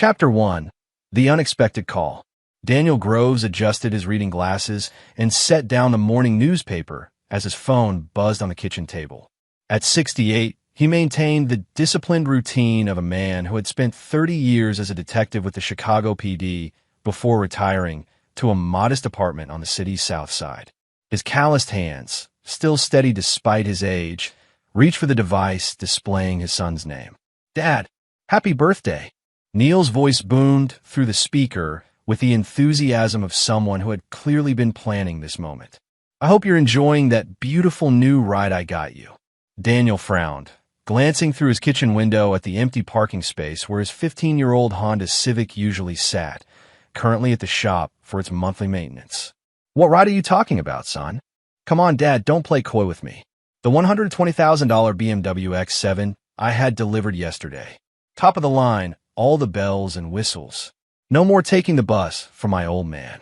Chapter 1. The Unexpected Call. Daniel Groves adjusted his reading glasses and set down the morning newspaper as his phone buzzed on the kitchen table. At 68, he maintained the disciplined routine of a man who had spent 30 years as a detective with the Chicago PD before retiring to a modest apartment on the city's south side. His calloused hands, still steady despite his age, reached for the device displaying his son's name. "Dad, happy birthday!" Neil's voice boomed through the speaker with the enthusiasm of someone who had clearly been planning this moment. "I hope you're enjoying that beautiful new ride I got you." Daniel frowned, glancing through his kitchen window at the empty parking space where his 15-year-old Honda Civic usually sat, currently at the shop for its monthly maintenance. "What ride are you talking about, son?" "Come on, Dad, don't play coy with me. The $120,000 BMW X7 I had delivered yesterday. Top of the line, all the bells and whistles. No more taking the bus for my old man."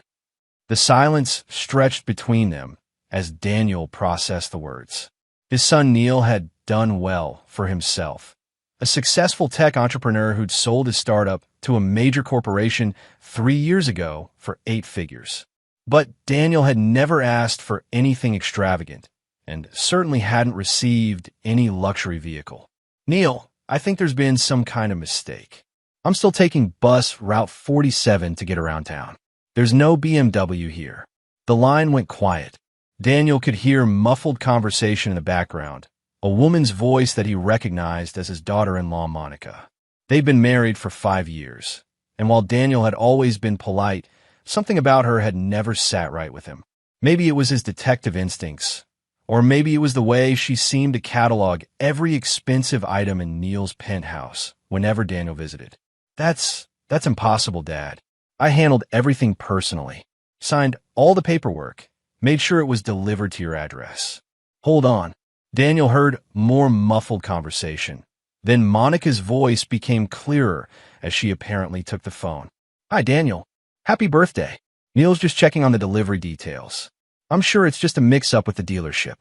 The silence stretched between them as Daniel processed the words. His son Neil had done well for himself. A successful tech entrepreneur who'd sold his startup to a major corporation 3 years ago for 8 figures. But Daniel had never asked for anything extravagant, and certainly hadn't received any luxury vehicle. "Neil, I think there's been some kind of mistake. I'm still taking bus Route 47 to get around town. There's no BMW here." The line went quiet. Daniel could hear muffled conversation in the background, a woman's voice that he recognized as his daughter-in-law Monica. They'd been married for 5 years, and while Daniel had always been polite, something about her had never sat right with him. Maybe it was his detective instincts, or maybe it was the way she seemed to catalog every expensive item in Neil's penthouse whenever Daniel visited. That's impossible, Dad. I handled everything personally, signed all the paperwork, made sure it was delivered to your address." "Hold on." Daniel heard more muffled conversation. Then Monica's voice became clearer as she apparently took the phone. "Hi, Daniel. Happy birthday. Neil's just checking on the delivery details. I'm sure it's just a mix-up with the dealership."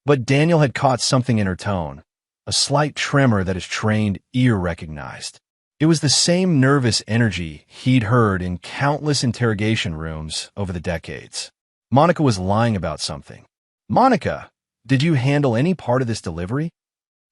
But Daniel had caught something in her tone, a slight tremor that his trained ear recognized. It was the same nervous energy he'd heard in countless interrogation rooms over the decades. Monica was lying about something. "Monica, did you handle any part of this delivery?"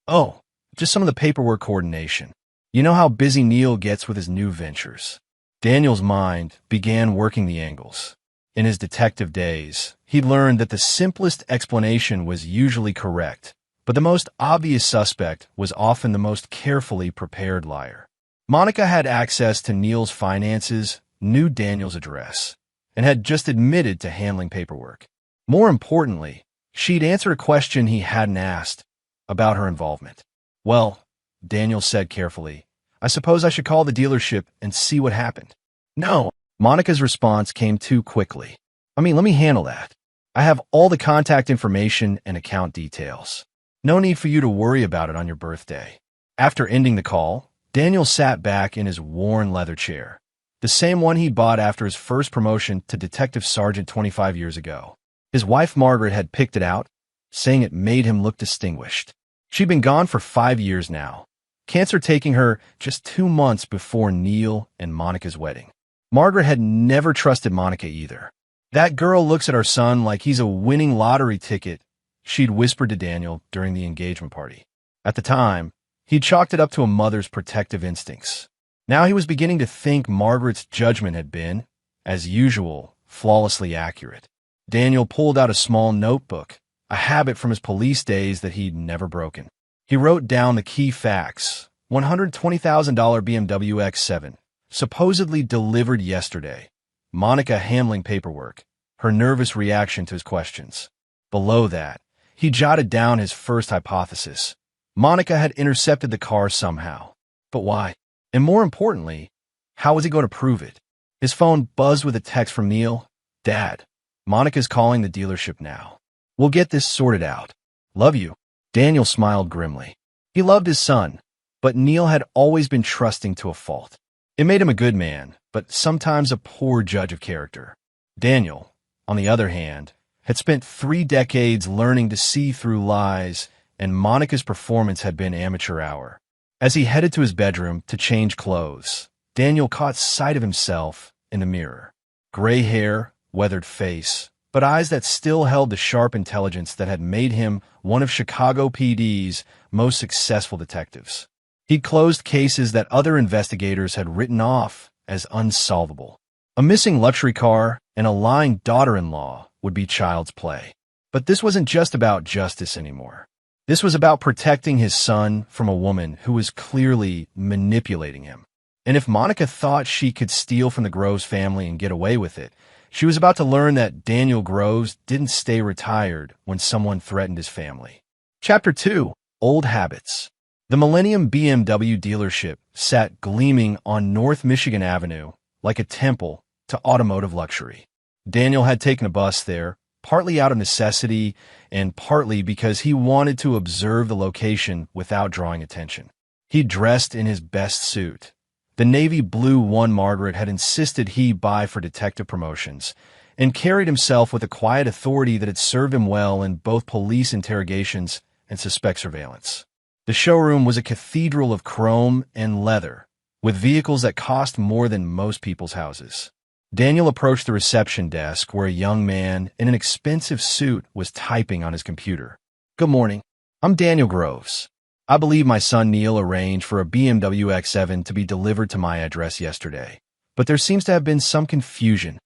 "Oh, just some of the paperwork coordination. You know how busy Neil gets with his new ventures." Daniel's mind began working the angles. In his detective days, he'd learned that the simplest explanation was usually correct, but the most obvious suspect was often the most carefully prepared liar. Monica had access to Neil's finances, knew Daniel's address, and had just admitted to handling paperwork. More importantly, she'd answered a question he hadn't asked about her involvement. "Well," Daniel said carefully, "I suppose I should call the dealership and see what happened." "No." Monica's response came too quickly. Let me handle that. I have all the contact information and account details. No need for you to worry about it on your birthday." After ending the call, Daniel sat back in his worn leather chair, the same one he bought after his first promotion to detective sergeant 25 years ago. His wife Margaret had picked it out, saying it made him look distinguished. She'd been gone for 5 years now, cancer taking her just 2 months before Neil and Monica's wedding. Margaret had never trusted Monica either. "That girl looks at our son like he's a winning lottery ticket," she'd whispered to Daniel during the engagement party. At the time, he chalked it up to a mother's protective instincts. Now he was beginning to think Margaret's judgment had been, as usual, flawlessly accurate. Daniel pulled out a small notebook, a habit from his police days that he'd never broken. He wrote down the key facts: $120,000 BMW X7, supposedly delivered yesterday. Monica handling paperwork, her nervous reaction to his questions. Below that, he jotted down his first hypothesis. Monica had intercepted the car somehow. But why? And more importantly, how was he going to prove it? His phone buzzed with a text from Neil. "Dad, Monica's calling the dealership now. We'll get this sorted out. Love you." Daniel smiled grimly. He loved his son, but Neil had always been trusting to a fault. It made him a good man, but sometimes a poor judge of character. Daniel, on the other hand, had spent 3 decades learning to see through lies, and Monica's performance had been amateur hour. As he headed to his bedroom to change clothes, Daniel caught sight of himself in the mirror. Gray hair, weathered face, but eyes that still held the sharp intelligence that had made him one of Chicago PD's most successful detectives. He'd closed cases that other investigators had written off as unsolvable. A missing luxury car and a lying daughter-in-law would be child's play. But this wasn't just about justice anymore. This was about protecting his son from a woman who was clearly manipulating him. And if Monica thought she could steal from the Groves family and get away with it, she was about to learn that Daniel Groves didn't stay retired when someone threatened his family. Chapter 2. Old Habits. The Millennium BMW dealership sat gleaming on North Michigan Avenue like a temple to automotive luxury. Daniel had taken a bus there, partly out of necessity and partly because he wanted to observe the location without drawing attention. He dressed in his best suit. The navy blue one Margaret had insisted he buy for detective promotions, and carried himself with a quiet authority that had served him well in both police interrogations and suspect surveillance. The showroom was a cathedral of chrome and leather, with vehicles that cost more than most people's houses. Daniel approached the reception desk where a young man in an expensive suit was typing on his computer. "Good morning. I'm Daniel Groves. I believe my son Neil arranged for a BMW X7 to be delivered to my address yesterday, but there seems to have been some confusion."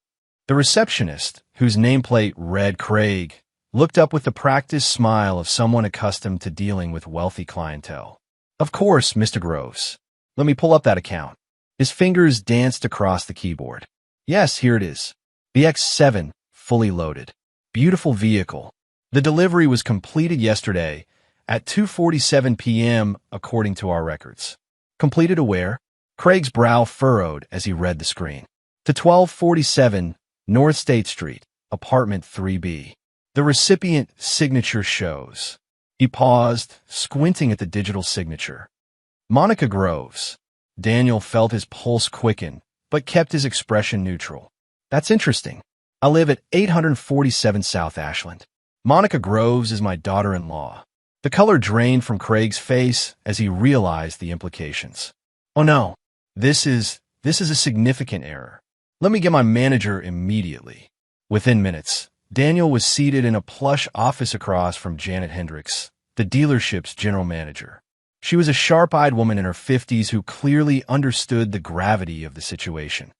The receptionist, whose nameplate read Craig, looked up with the practiced smile of someone accustomed to dealing with wealthy clientele. "Of course, Mr. Groves. Let me pull up that account." His fingers danced across the keyboard. "Yes, here it is. The X7, fully loaded. Beautiful vehicle. The delivery was completed yesterday at 2:47 p.m. according to our records." "Completed where?" Craig's brow furrowed as he read the screen. "To 1247 North State Street, apartment 3B. The recipient signature shows." He paused, squinting at the digital signature. "Monica Groves." Daniel felt his pulse quicken, but kept his expression neutral. "That's interesting. I live at 847 South Ashland. Monica Groves is my daughter-in-law." The color drained from Craig's face as he realized the implications. "Oh no, this is a significant error. Let me get my manager immediately." Within minutes, Daniel was seated in a plush office across from Janet Hendricks, the dealership's general manager. She was a sharp-eyed woman in her 50s who clearly understood the gravity of the situation.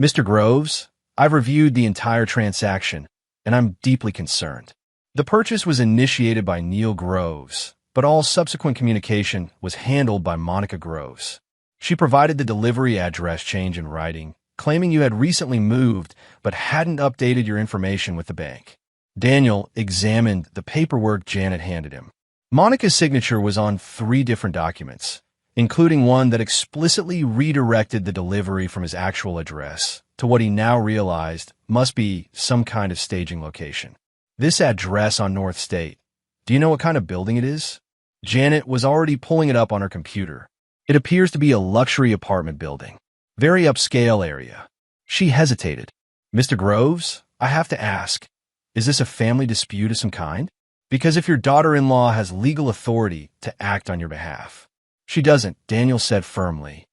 "Mr. Groves, I've reviewed the entire transaction, and I'm deeply concerned. The purchase was initiated by Neil Groves, but all subsequent communication was handled by Monica Groves. She provided the delivery address change in writing, claiming you had recently moved but hadn't updated your information with the bank." Daniel examined the paperwork Janet handed him. Monica's signature was on 3 different documents, including one that explicitly redirected the delivery from his actual address to what he now realized must be some kind of staging location. "This address on North State, do you know what kind of building it is?" Janet was already pulling it up on her computer. "It appears to be a luxury apartment building. Very upscale area." She hesitated. "Mr. Groves, I have to ask, is this a family dispute of some kind? Because if your daughter-in-law has legal authority to act on your behalf." "She doesn't," Daniel said firmly.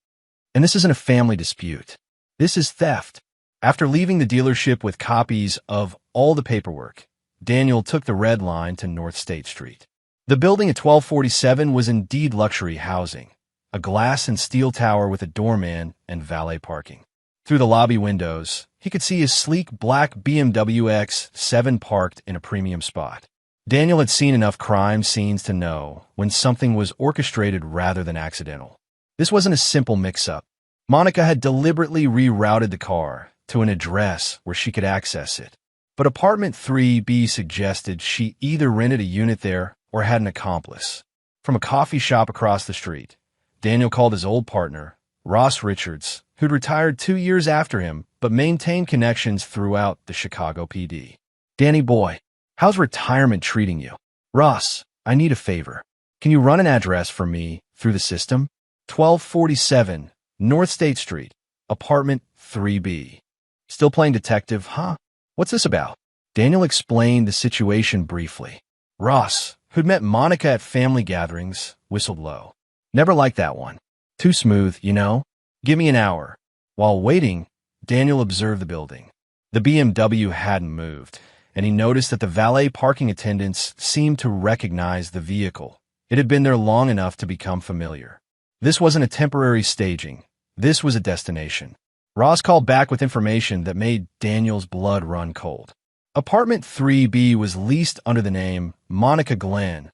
"And this isn't a family dispute. This is theft." After leaving the dealership with copies of all the paperwork, Daniel took the red line to North State Street. The building at 1247 was indeed luxury housing, a glass and steel tower with a doorman and valet parking. Through the lobby windows, he could see his sleek black BMW X7 parked in a premium spot. Daniel had seen enough crime scenes to know when something was orchestrated rather than accidental. This wasn't a simple mix-up. Monica had deliberately rerouted the car to an address where she could access it. But apartment 3B suggested she either rented a unit there or had an accomplice. From a coffee shop across the street, Daniel called his old partner, Ross Richards, who'd retired 2 years after him but maintained connections throughout the Chicago PD. "Danny boy, how's retirement treating you?" "Ross, I need a favor. Can you run an address for me through the system? 1247 North State Street, apartment 3B. Still playing detective, huh? What's this about?" Daniel explained the situation briefly. Ross, who'd met Monica at family gatherings, whistled low. "Never liked that one. Too smooth, you know? Give me an hour, While waiting, Daniel observed the building. The BMW hadn't moved, and he noticed that the valet parking attendants seemed to recognize the vehicle. It had been there long enough to become familiar. This wasn't a temporary staging. This was a destination. Ross called back with information that made Daniel's blood run cold. Apartment 3B was leased under the name Monica Glenn,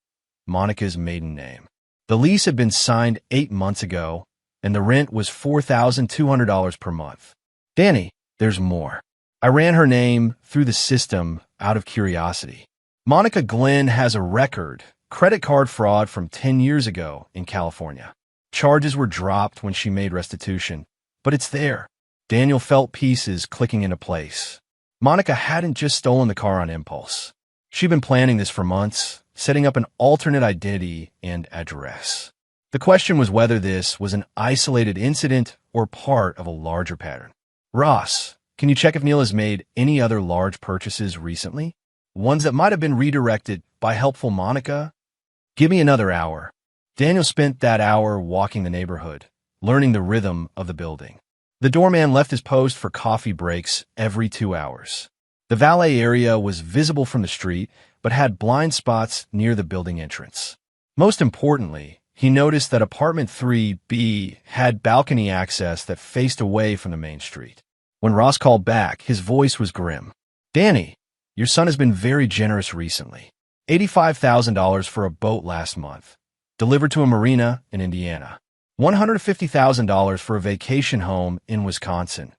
Monica's maiden name. The lease had been signed 8 months ago, and the rent was $4,200 per month. Danny, there's more. I ran her name through the system out of curiosity. Monica Glenn has a record, credit card fraud from 10 years ago in California. Charges were dropped when she made restitution, but it's there. Daniel felt pieces clicking into place. Monica hadn't just stolen the car on impulse. She'd been planning this for months, setting up an alternate identity and address. The question was whether this was an isolated incident or part of a larger pattern. Ross, can you check if Neil has made any other large purchases recently? Ones that might have been redirected by helpful Monica? Give me another hour. Daniel spent that hour walking the neighborhood, learning the rhythm of the building. The doorman left his post for coffee breaks every 2 hours. The valet area was visible from the street, but had blind spots near the building entrance. Most importantly, he noticed that apartment 3B had balcony access that faced away from the main street. When Ross called back, his voice was grim. Danny, your son has been very generous recently. $85,000 for a boat last month, delivered to a marina in Indiana. $150,000 for a vacation home in Wisconsin.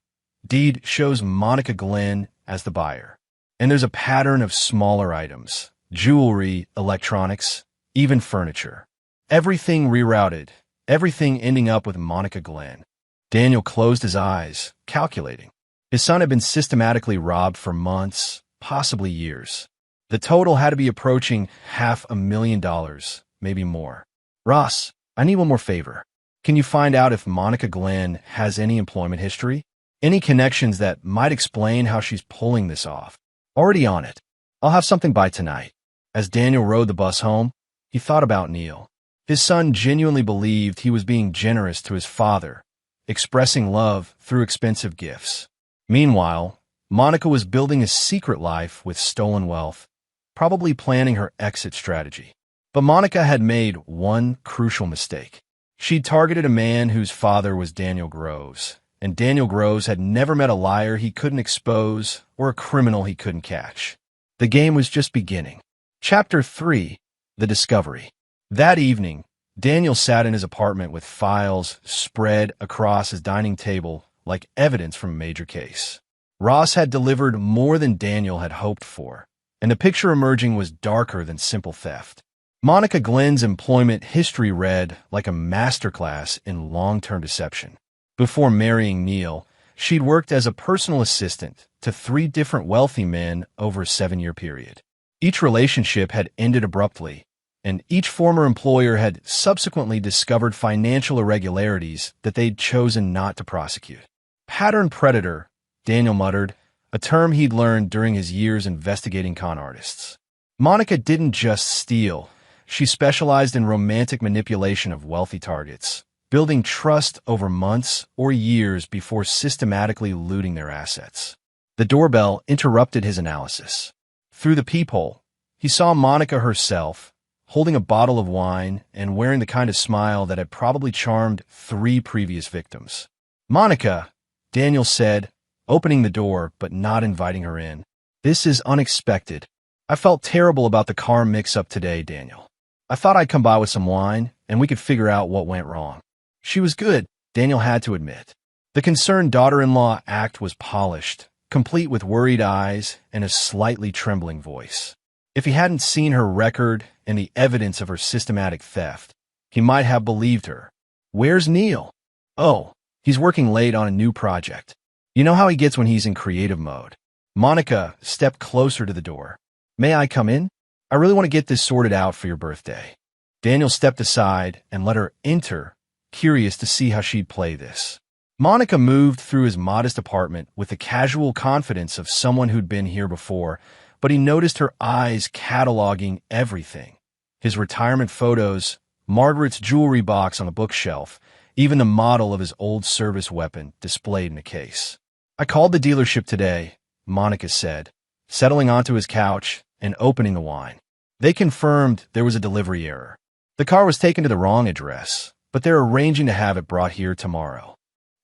Deed shows Monica Glenn as the buyer. And there's a pattern of smaller items, jewelry, electronics, even furniture. Everything rerouted, everything ending up with Monica Glenn. Daniel closed his eyes, calculating. His son had been systematically robbed for months, possibly years. The total had to be approaching $500,000, maybe more. Ross, I need one more favor. Can you find out if Monica Glenn has any employment history? Any connections that might explain how she's pulling this off? Already on it. I'll have something by tonight. As Daniel rode the bus home, he thought about Neil. His son genuinely believed he was being generous to his father, expressing love through expensive gifts. Meanwhile, Monica was building a secret life with stolen wealth, probably planning her exit strategy. But Monica had made one crucial mistake. She'd targeted a man whose father was Daniel Groves, and Daniel Groves had never met a liar he couldn't expose or a criminal he couldn't catch. The game was just beginning. Chapter 3: The Discovery. That evening, Daniel sat in his apartment with files spread across his dining table like evidence from a major case. Ross had delivered more than Daniel had hoped for, and the picture emerging was darker than simple theft. Monica Glenn's employment history read like a masterclass in long-term deception. Before marrying Neil, she'd worked as a personal assistant to 3 different wealthy men over a 7-year period. Each relationship had ended abruptly, and each former employer had subsequently discovered financial irregularities that they'd chosen not to prosecute. Pattern predator, Daniel muttered, a term he'd learned during his years investigating con artists. Monica didn't just steal. She specialized in romantic manipulation of wealthy targets, building trust over months or years before systematically looting their assets. The doorbell interrupted his analysis. Through the peephole, he saw Monica herself, holding a bottle of wine and wearing the kind of smile that had probably charmed 3 previous victims. Monica, Daniel said, opening the door but not inviting her in. This is unexpected. I felt terrible about the car mix-up today, Daniel. I thought I'd come by with some wine, and we could figure out what went wrong. She was good, Daniel had to admit. The concerned daughter-in-law act was polished, complete with worried eyes and a slightly trembling voice. If he hadn't seen her record and the evidence of her systematic theft, he might have believed her. Where's Neil? Oh, he's working late on a new project. You know how he gets when he's in creative mode. Monica stepped closer to the door. May I come in? I really want to get this sorted out for your birthday. Daniel stepped aside and let her enter, curious to see how she'd play this. Monica moved through his modest apartment with the casual confidence of someone who'd been here before, but he noticed her eyes cataloging everything. His retirement photos, Margaret's jewelry box on the bookshelf, even the model of his old service weapon displayed in a case. "I called the dealership today," Monica said, settling onto his couch and opening the wine. "They confirmed there was a delivery error. The car was taken to the wrong address, but they're arranging to have it brought here tomorrow."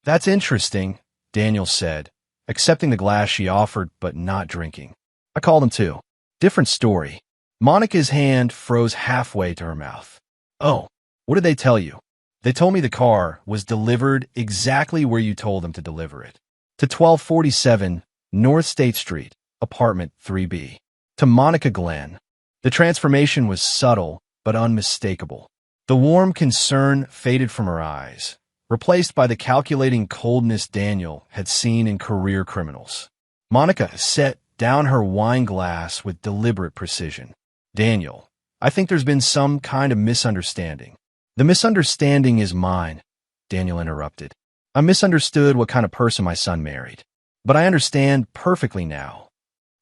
"That's interesting," Daniel said, accepting the glass she offered but not drinking. "I called him too. Different story." Monica's hand froze halfway to her mouth. "Oh, what did they tell you?" "They told me the car was delivered exactly where you told them to deliver it. To 1247 North State Street, apartment 3B. To Monica Glenn." The transformation was subtle but unmistakable. The warm concern faded from her eyes, replaced by the calculating coldness Daniel had seen in career criminals. Monica set down her wine glass with deliberate precision. "Daniel, I think there's been some kind of misunderstanding." "The misunderstanding is mine," Daniel interrupted. "I misunderstood what kind of person my son married. But I understand perfectly now."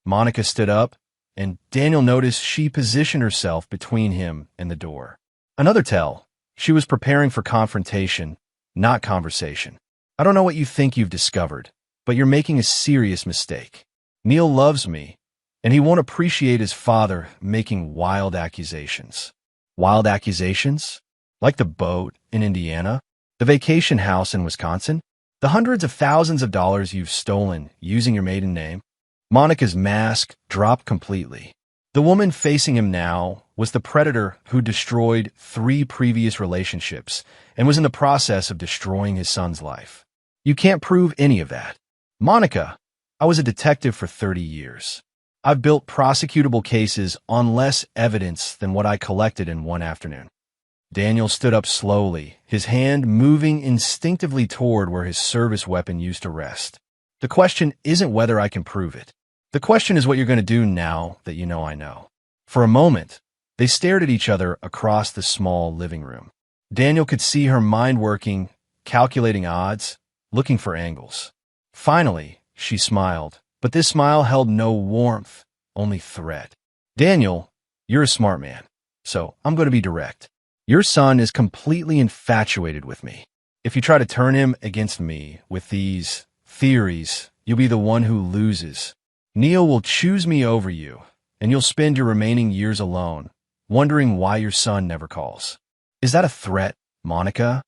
Monica stood up, and Daniel noticed she positioned herself between him and the door. Another tell, she was preparing for confrontation, not conversation. "I don't know what you think you've discovered, but you're making a serious mistake. Neil loves me, and he won't appreciate his father making wild accusations." "Wild accusations? Like the boat in Indiana? The vacation house in Wisconsin? The hundreds of thousands of dollars you've stolen using your maiden name?" Monica's mask dropped completely. The woman facing him now was the predator who destroyed 3 previous relationships and was in the process of destroying his son's life. "You can't prove any of that." "Monica, I was a detective for 30 years. I've built prosecutable cases on less evidence than what I collected in one afternoon." Daniel stood up slowly, his hand moving instinctively toward where his service weapon used to rest. "The question isn't whether I can prove it. The question is what you're going to do now that you know I know." For a moment, they stared at each other across the small living room. Daniel could see her mind working, calculating odds, looking for angles. Finally, she smiled, but this smile held no warmth, only threat. "Daniel, you're a smart man, so I'm going to be direct. Your son is completely infatuated with me. If you try to turn him against me with these theories, you'll be the one who loses. Neil will choose me over you, and you'll spend your remaining years alone, wondering why your son never calls." "Is that a threat, Monica?"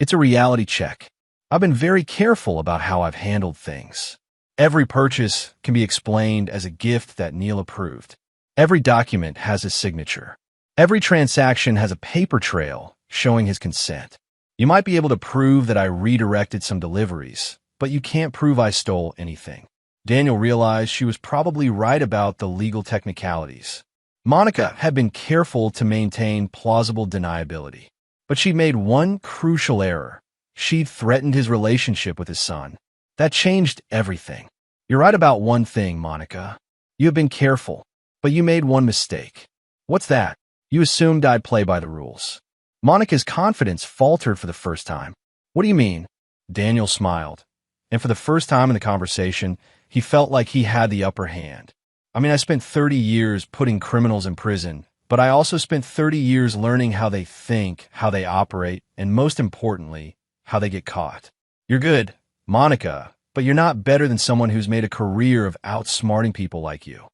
"It's a reality check. I've been very careful about how I've handled things. Every purchase can be explained as a gift that Neil approved. Every document has his signature. Every transaction has a paper trail showing his consent. You might be able to prove that I redirected some deliveries, but you can't prove I stole anything." Daniel realized she was probably right about the legal technicalities. Monica had been careful to maintain plausible deniability, but she'd made one crucial error. She'd threatened his relationship with his son. That changed everything. "You're right about one thing, Monica. You have been careful, but you made one mistake." "What's that?" "You assumed I'd play by the rules." Monica's confidence faltered for the first time. "What do you mean?" Daniel smiled, and for the first time in the conversation, he felt like he had the upper hand. "I mean, I spent 30 years putting criminals in prison, but I also spent 30 years learning how they think, how they operate, and most importantly, how they get caught. You're good, Monica, but you're not better than someone who's made a career of outsmarting people like you.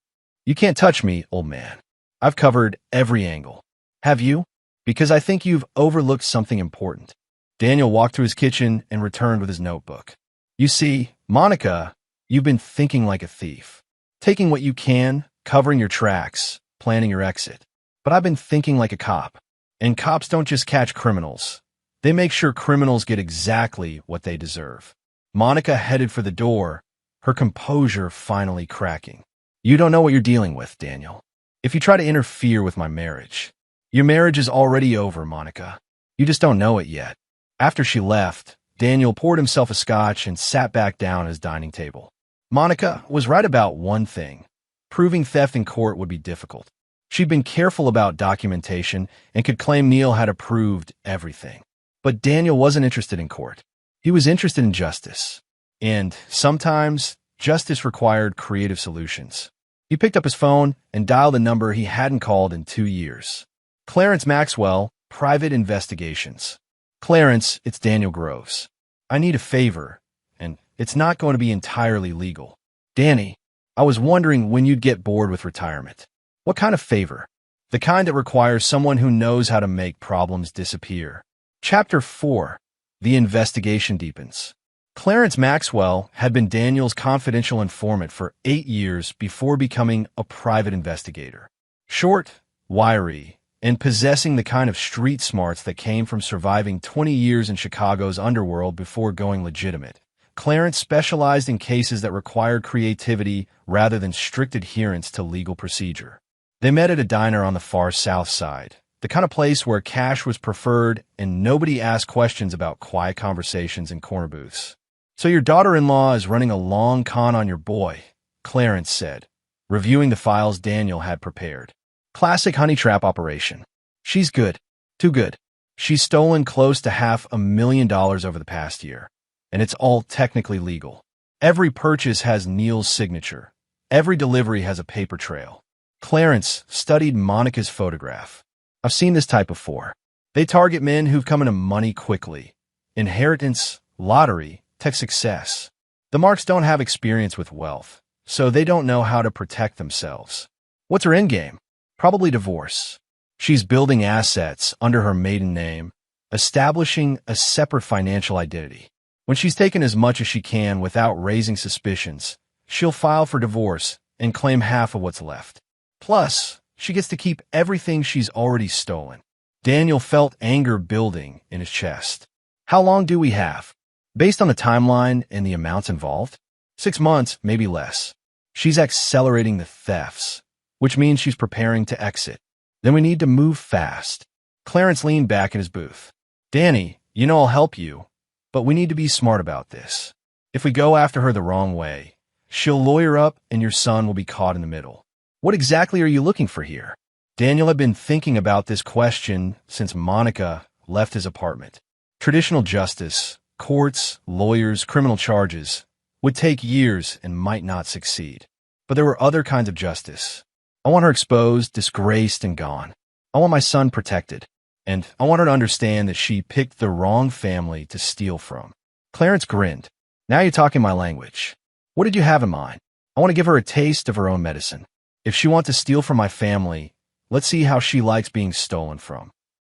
You can't touch me, old man. I've covered every angle." "Have you?" "Because I think you've overlooked something important." Daniel walked to his kitchen and returned with his notebook. "You see, Monica, you've been thinking like a thief. Taking what you can, covering your tracks, planning your exit. But I've been thinking like a cop. And cops don't just catch criminals. They make sure criminals get exactly what they deserve." Monica headed for the door, her composure finally cracking. "You don't know what you're dealing with, Daniel. If you try to interfere with my marriage, your marriage is already over, Monica. You just don't know it yet." After she left, Daniel poured himself a scotch and sat back down at his dining table. Monica was right about one thing. Proving theft in court would be difficult. She'd been careful about documentation and could claim Neil had approved everything. But Daniel wasn't interested in court. He was interested in justice. And sometimes, justice required creative solutions. He picked up his phone and dialed a number he hadn't called in 2 years. "Clarence Maxwell, Private Investigations." Clarence, it's Daniel Groves. I need a favor, and it's not going to be entirely legal. Danny, I was wondering when you'd get bored with retirement. What kind of favor? The kind that requires someone who knows how to make problems disappear. Chapter 4. The investigation deepens. Clarence Maxwell had been Daniel's confidential informant for 8 years before becoming a private investigator. Short, wiry, and possessing the kind of street smarts that came from surviving 20 years in Chicago's underworld before going legitimate, Clarence specialized in cases that required creativity rather than strict adherence to legal procedure. They met at a diner on the far south side, the kind of place where cash was preferred and nobody asked questions about quiet conversations in corner booths. "So your daughter-in-law is running a long con on your boy," Clarence said, reviewing the files Daniel had prepared. "Classic honey trap operation. She's good. Too good. She's stolen close to $500,000 over the past year, and it's all technically legal. Every purchase has Neil's signature. Every delivery has a paper trail." Clarence studied Monica's photograph. "I've seen this type before. They target men who've come into money quickly. Inheritance, lottery, tech success. The marks don't have experience with wealth, so they don't know how to protect themselves. What's her endgame? Probably divorce. She's building assets under her maiden name, establishing a separate financial identity. When she's taken as much as she can without raising suspicions, she'll file for divorce and claim half of what's left. Plus, she gets to keep everything she's already stolen." Daniel felt anger building in his chest. "How long do we have? Based on the timeline and the amounts involved? 6 months, maybe less. She's accelerating the thefts, which means she's preparing to exit. Then we need to move fast." Clarence leaned back in his booth. "Danny, you know I'll help you, but we need to be smart about this. If we go after her the wrong way, she'll lawyer up and your son will be caught in the middle. What exactly are you looking for here?" Daniel had been thinking about this question since Monica left his apartment. Traditional justice, courts, lawyers, criminal charges, would take years and might not succeed. But there were other kinds of justice. I want her exposed, disgraced, and gone. I want my son protected. And I want her to understand that she picked the wrong family to steal from. Clarence grinned. "Now you're talking my language. What did you have in mind?" "I want to give her a taste of her own medicine. If she wants to steal from my family, let's see how she likes being stolen from.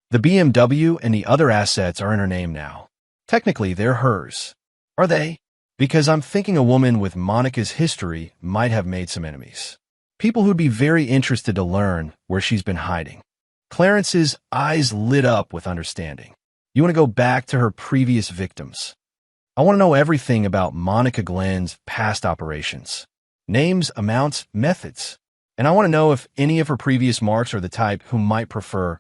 The BMW and the other assets are in her name now. Technically, they're hers." "Are they?" "Because I'm thinking a woman with Monica's history might have made some enemies. People who'd be very interested to learn where she's been hiding." Clarence's eyes lit up with understanding. "You want to go back to her previous victims. I want to know everything about Monica Glenn's past operations. Names, amounts, methods. And I want to know if any of her previous marks are the type who might prefer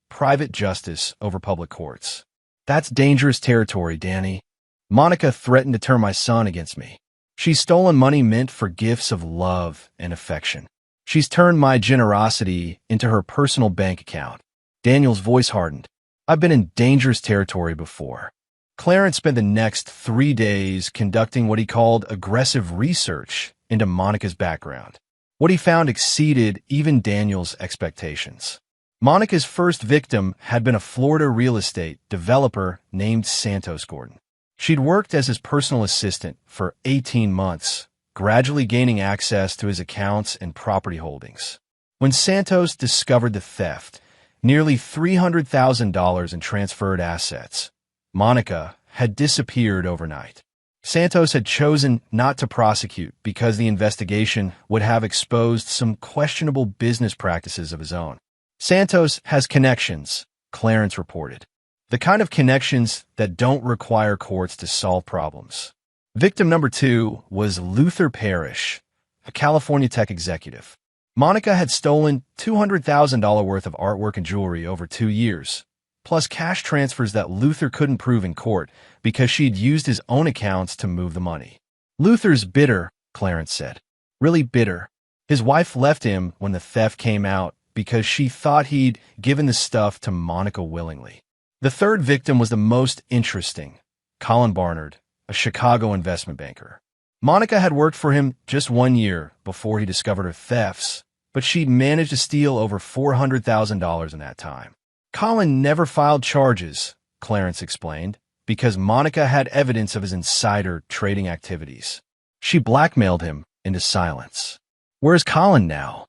private justice over public courts." "That's dangerous territory, Danny. Monica threatened to turn my son against me. She's stolen money meant for gifts of love and affection. She's turned my generosity into her personal bank account." Daniel's voice hardened. "I've been in dangerous territory before." Clarence spent the next 3 days conducting what he called aggressive research into Monica's background. What he found exceeded even Daniel's expectations. Monica's first victim had been a Florida real estate developer named Santos Gordon. She'd worked as his personal assistant for 18 months, gradually gaining access to his accounts and property holdings. When Santos discovered the theft, nearly $300,000 in transferred assets, Monica had disappeared overnight. Santos had chosen not to prosecute because the investigation would have exposed some questionable business practices of his own. "Santos has connections," Clarence reported. "The kind of connections that don't require courts to solve problems." Victim number 2 was Luther Parrish, a California tech executive. Monica had stolen $200,000 worth of artwork and jewelry over 2 years, plus cash transfers that Luther couldn't prove in court because she'd used his own accounts to move the money. "Luther's bitter," Clarence said. "Really bitter. His wife left him when the theft came out because she thought he'd given the stuff to Monica willingly." The third victim was the most interesting, Colin Barnard, a Chicago investment banker. Monica had worked for him just 1 year before he discovered her thefts, but she'd managed to steal over $400,000 in that time. Colin never filed charges, Clarence explained, because Monica had evidence of his insider trading activities. She blackmailed him into silence. Where's Colin now?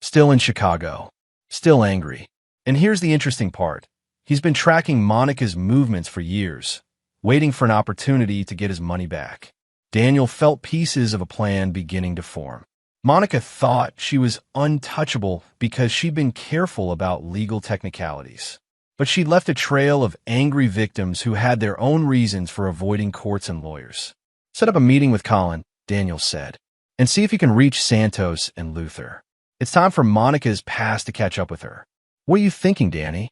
Still in Chicago. Still angry. And here's the interesting part. He's been tracking Monica's movements for years, waiting for an opportunity to get his money back. Daniel felt pieces of a plan beginning to form. Monica thought she was untouchable because she'd been careful about legal technicalities. But she'd left a trail of angry victims who had their own reasons for avoiding courts and lawyers. Set up a meeting with Colin, Daniel said, and see if you can reach Santos and Luther. It's time for Monica's past to catch up with her. What are you thinking, Danny?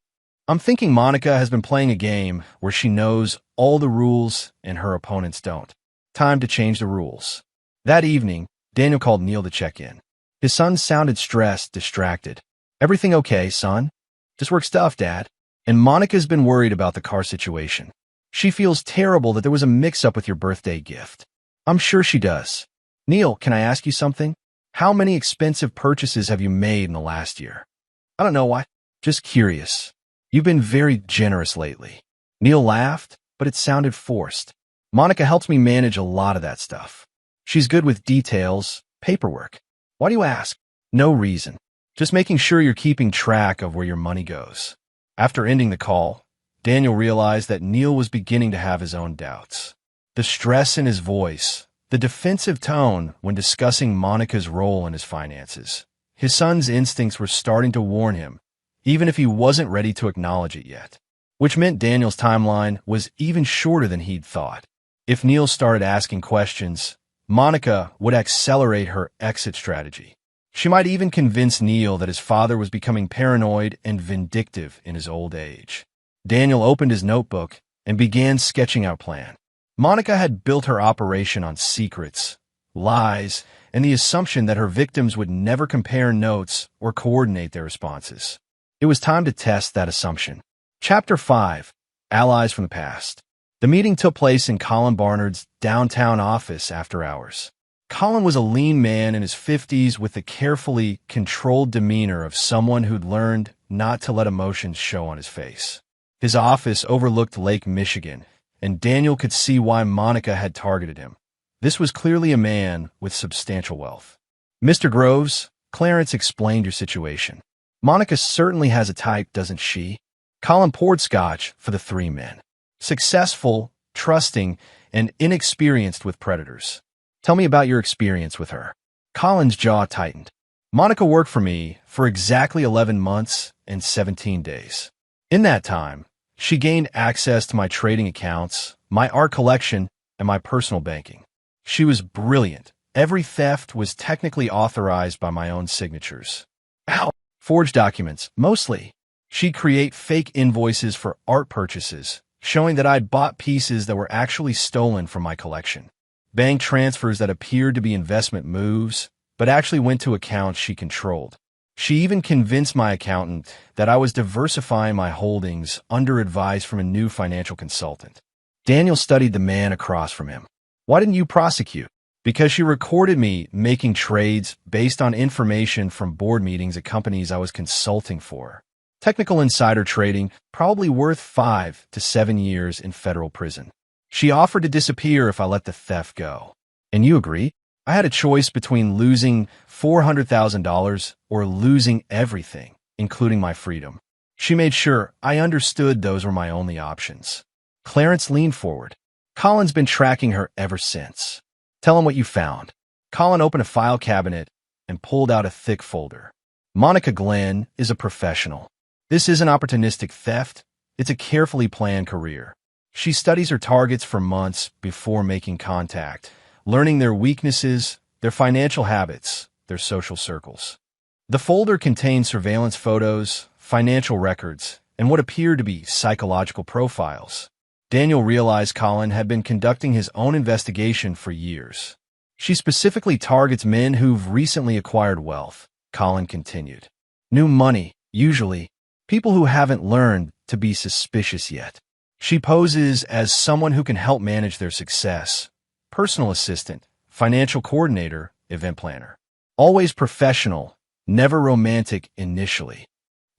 I'm thinking Monica has been playing a game where she knows all the rules and her opponents don't. Time to change the rules. That evening, Daniel called Neil to check in. His son sounded stressed, distracted. Everything okay, son? Just work stuff, Dad. And Monica's been worried about the car situation. She feels terrible that there was a mix-up with your birthday gift. I'm sure she does. Neil, can I ask you something? How many expensive purchases have you made in the last year? I don't know why. Just curious. You've been very generous lately. Neil laughed, but it sounded forced. Monica helps me manage a lot of that stuff. She's good with details, paperwork. Why do you ask? No reason. Just making sure you're keeping track of where your money goes. After ending the call, Daniel realized that Neil was beginning to have his own doubts. The stress in his voice, the defensive tone when discussing Monica's role in his finances. His son's instincts were starting to warn him, even if he wasn't ready to acknowledge it yet. Which meant Daniel's timeline was even shorter than he'd thought. If Neil started asking questions, Monica would accelerate her exit strategy. She might even convince Neil that his father was becoming paranoid and vindictive in his old age. Daniel opened his notebook and began sketching out a plan. Monica had built her operation on secrets, lies, and the assumption that her victims would never compare notes or coordinate their responses. It was time to test that assumption. Chapter 5. Allies from the Past. The meeting took place in Colin Barnard's downtown office after hours. Colin was a lean man in his 50s with the carefully controlled demeanor of someone who'd learned not to let emotions show on his face. His office overlooked Lake Michigan, and Daniel could see why Monica had targeted him. This was clearly a man with substantial wealth. Mr. Groves, Clarence explained your situation. Monica certainly has a type, doesn't she? Colin poured scotch for the three men. Successful, trusting, and inexperienced with predators. Tell me about your experience with her. Colin's jaw tightened. Monica worked for me for exactly 11 months and 17 days. In that time, she gained access to my trading accounts, my art collection, and my personal banking. She was brilliant. Every theft was technically authorized by my own signatures. Ow! Forged documents, mostly. She'd create fake invoices for art purchases, showing that I'd bought pieces that were actually stolen from my collection. Bank transfers that appeared to be investment moves, but actually went to accounts she controlled. She even convinced my accountant that I was diversifying my holdings under advice from a new financial consultant. Daniel studied the man across from him. Why didn't you prosecute? Because she recorded me making trades based on information from board meetings at companies I was consulting for. Technical insider trading, probably worth 5 to 7 years in federal prison. She offered to disappear if I let the theft go. And you agreed? I had a choice between losing $400,000 or losing everything, including my freedom. She made sure I understood those were my only options. Clarence leaned forward. Colin's been tracking her ever since. Tell him what you found. Colin opened a file cabinet and pulled out a thick folder. Monica Glenn is a professional. This isn't opportunistic theft. It's a carefully planned career. She studies her targets for months before making contact, learning their weaknesses, their financial habits, their social circles. The folder contained surveillance photos, financial records, and what appeared to be psychological profiles. Daniel realized Colin had been conducting his own investigation for years. She specifically targets men who've recently acquired wealth, Colin continued. New money, usually. People who haven't learned to be suspicious yet. She poses as someone who can help manage their success. Personal assistant, financial coordinator, event planner. Always professional, never romantic initially.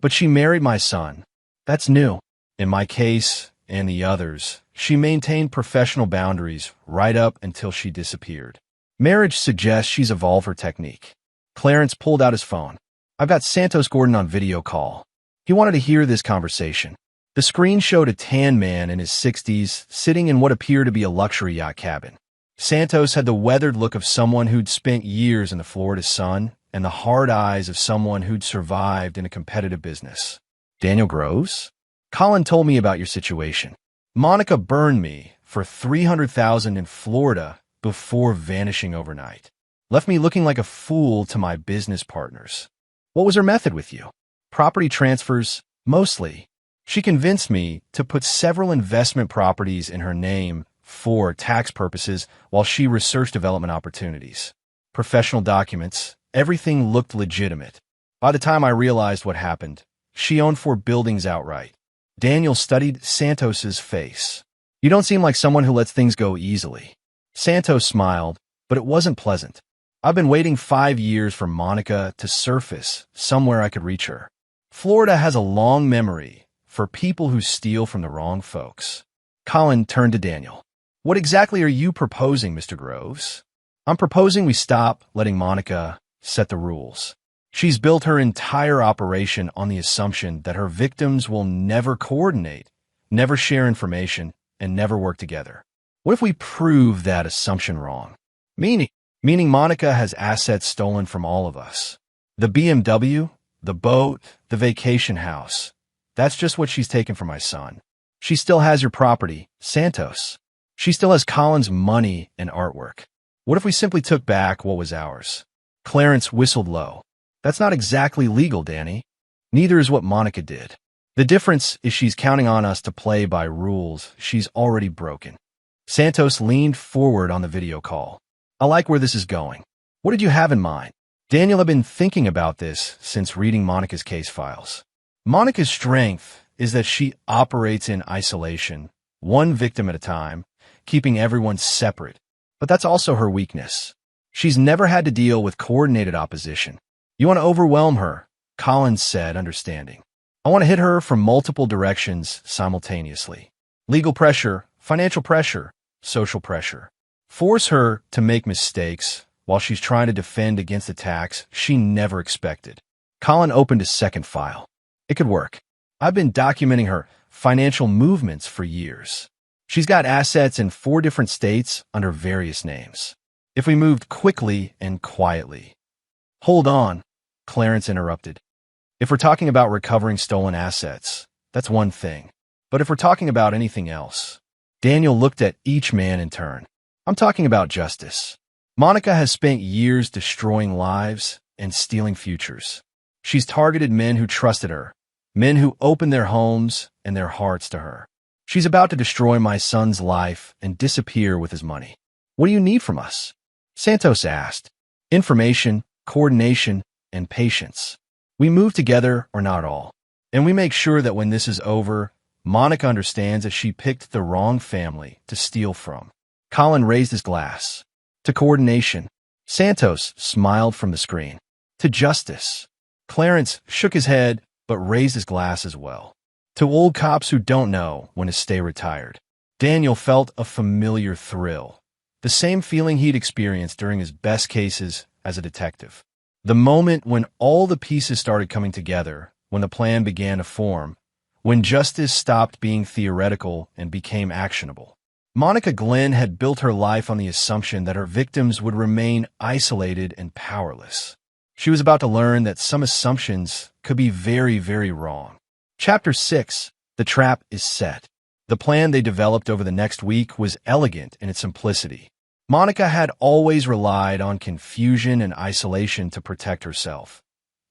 But she married my son. That's new. In my case, and the others, she maintained professional boundaries right up until she disappeared. Marriage suggests she's evolved her technique. Clarence pulled out his phone. "I've got Santos Gordon on video call." He wanted to hear this conversation. The screen showed a tan man in his 60s sitting in what appeared to be a luxury yacht cabin. Santos had the weathered look of someone who'd spent years in the Florida sun and the hard eyes of someone who'd survived in a competitive business. "Daniel Groves? Colin told me about your situation. Monica burned me for $300,000 in Florida before vanishing overnight. Left me looking like a fool to my business partners." "What was her method with you?" "Property transfers, mostly. She convinced me to put several investment properties in her name for tax purposes while she researched development opportunities. Professional documents, everything looked legitimate. By the time I realized what happened, she owned 4 buildings outright." Daniel studied Santos's face. "You don't seem like someone who lets things go easily." Santos smiled, but it wasn't pleasant. "I've been waiting 5 years for Monica to surface somewhere I could reach her. Florida has a long memory for people who steal from the wrong folks." Colin turned to Daniel. "What exactly are you proposing, Mr. Groves?" "I'm proposing we stop letting Monica set the rules. She's built her entire operation on the assumption that her victims will never coordinate, never share information, and never work together. What if we prove that assumption wrong? Meaning Monica has assets stolen from all of us. The BMW, the boat, the vacation house. That's just what she's taken from my son. She still has your property, Santos. She still has Colin's money and artwork. What if we simply took back what was ours?" Clarence whistled low. "That's not exactly legal, Danny. Neither is what Monica did. The difference is she's counting on us to play by rules she's already broken." Santos leaned forward on the video call. "I like where this is going. What did you have in mind?" Daniel had been thinking about this since reading Monica's case files. Monica's strength is that she operates in isolation, one victim at a time, keeping everyone separate. But that's also her weakness. She's never had to deal with coordinated opposition. "You want to overwhelm her," Collins said, understanding. "I want to hit her from multiple directions simultaneously. Legal pressure, financial pressure, social pressure. Force her to make mistakes while she's trying to defend against attacks she never expected." Colin opened his second file. "It could work. I've been documenting her financial movements for years. She's got assets in 4 different states under various names. If we moved quickly and quietly—" "Hold on," Clarence interrupted. "If we're talking about recovering stolen assets, that's one thing. But if we're talking about anything else—" Daniel looked at each man in turn. "I'm talking about justice. Monica has spent years destroying lives and stealing futures. She's targeted men who trusted her, men who opened their homes and their hearts to her. She's about to destroy my son's life and disappear with his money. What do you need from us?" Santos asked. "Information, coordination, and patience. We move together or not at all. And we make sure that when this is over, Monica understands that she picked the wrong family to steal from." Colin raised his glass. "To coordination." Santos smiled from the screen. "To justice." Clarence shook his head but raised his glass as well. "To old cops who don't know when to stay retired." Daniel felt a familiar thrill, the same feeling he'd experienced during his best cases as a detective. The moment when all the pieces started coming together, when the plan began to form, when justice stopped being theoretical and became actionable. Monica Glenn had built her life on the assumption that her victims would remain isolated and powerless. She was about to learn that some assumptions could be very, very wrong. Chapter 6. The Trap is Set. The plan they developed over the next week was elegant in its simplicity. Monica had always relied on confusion and isolation to protect herself,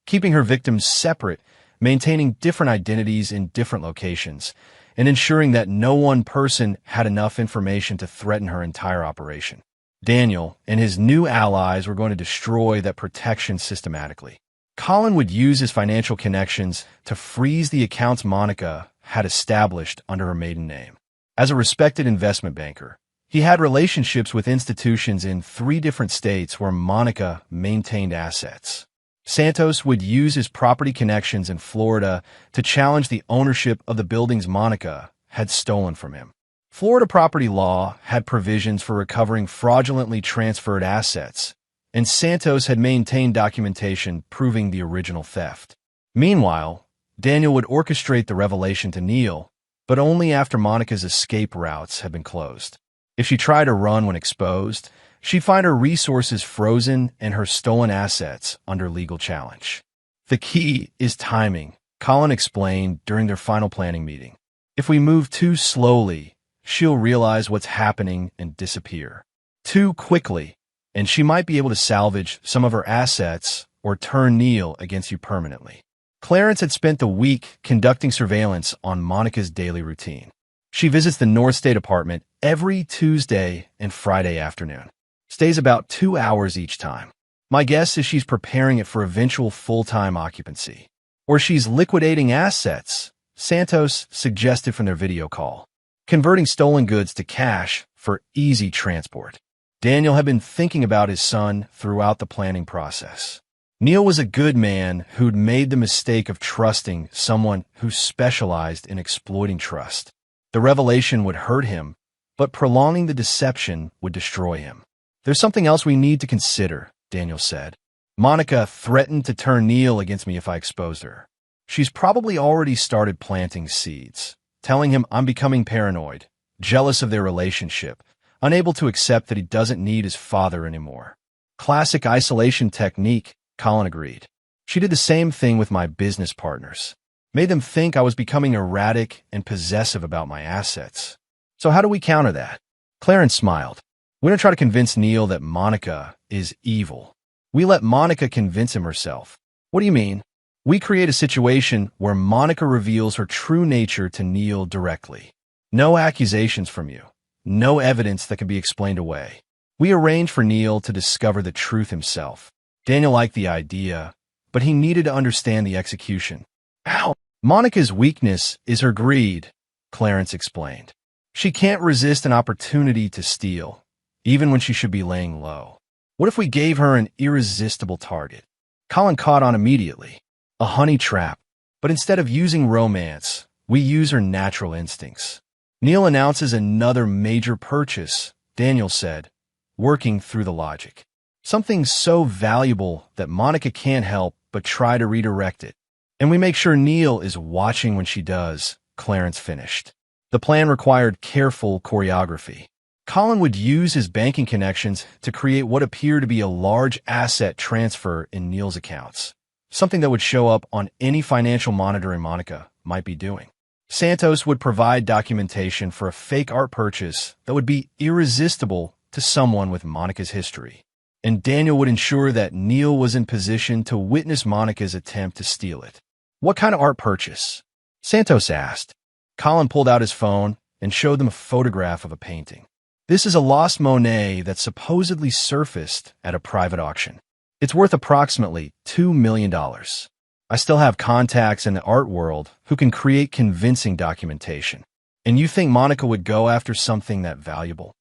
keeping her victims separate, maintaining different identities in different locations, and ensuring that no one person had enough information to threaten her entire operation. Daniel and his new allies were going to destroy that protection systematically. Colin would use his financial connections to freeze the accounts Monica had established under her maiden name. As a respected investment banker, he had relationships with institutions in 3 different states where Monica maintained assets. Santos would use his property connections in Florida to challenge the ownership of the buildings Monica had stolen from him. Florida property law had provisions for recovering fraudulently transferred assets, and Santos had maintained documentation proving the original theft. Meanwhile, Daniel would orchestrate the revelation to Neil, but only after Monica's escape routes had been closed. If she tried to run when exposed, she'd find her resources frozen and her stolen assets under legal challenge. The key is timing, Colin explained during their final planning meeting. If we move too slowly, she'll realize what's happening and disappear. Too quickly, and she might be able to salvage some of her assets or turn Neil against you permanently. Clarence had spent the week conducting surveillance on Monica's daily routine. She visits the North State apartment every Tuesday and Friday afternoon. Stays about 2 hours each time. My guess is she's preparing it for eventual full-time occupancy. Or she's liquidating assets, Santos suggested from their video call, converting stolen goods to cash for easy transport. Daniel had been thinking about his son throughout the planning process. Neil was a good man who'd made the mistake of trusting someone who specialized in exploiting trust. The revelation would hurt him, but prolonging the deception would destroy him. There's something else we need to consider, Daniel said. Monica threatened to turn Neil against me if I exposed her. She's probably already started planting seeds, telling him I'm becoming paranoid, jealous of their relationship, unable to accept that he doesn't need his father anymore. Classic isolation technique, Colin agreed. She did the same thing with my business partners. Made them think I was becoming erratic and possessive about my assets. So how do we counter that? Clarence smiled. We don't try to convince Neil that Monica is evil. We let Monica convince him herself. What do you mean? We create a situation where Monica reveals her true nature to Neil directly. No accusations from you. No evidence that can be explained away. We arrange for Neil to discover the truth himself. Daniel liked the idea, but he needed to understand the execution. How? Monica's weakness is her greed, Clarence explained. She can't resist an opportunity to steal, even when she should be laying low. What if we gave her an irresistible target? Colin caught on immediately. A honey trap. But instead of using romance, we use her natural instincts. Neil announces another major purchase, Daniel said, working through the logic. Something so valuable that Monica can't help but try to redirect it. And we make sure Neil is watching when she does, Clarence finished. The plan required careful choreography. Colin would use his banking connections to create what appeared to be a large asset transfer in Neil's accounts, something that would show up on any financial monitoring Monica might be doing. Santos would provide documentation for a fake art purchase that would be irresistible to someone with Monica's history. And Daniel would ensure that Neil was in position to witness Monica's attempt to steal it. What kind of art purchase? Santos asked. Colin pulled out his phone and showed them a photograph of a painting. This is a lost Monet that supposedly surfaced at a private auction. It's worth approximately $2 million. I still have contacts in the art world who can create convincing documentation. And you think Monica would go after something that valuable?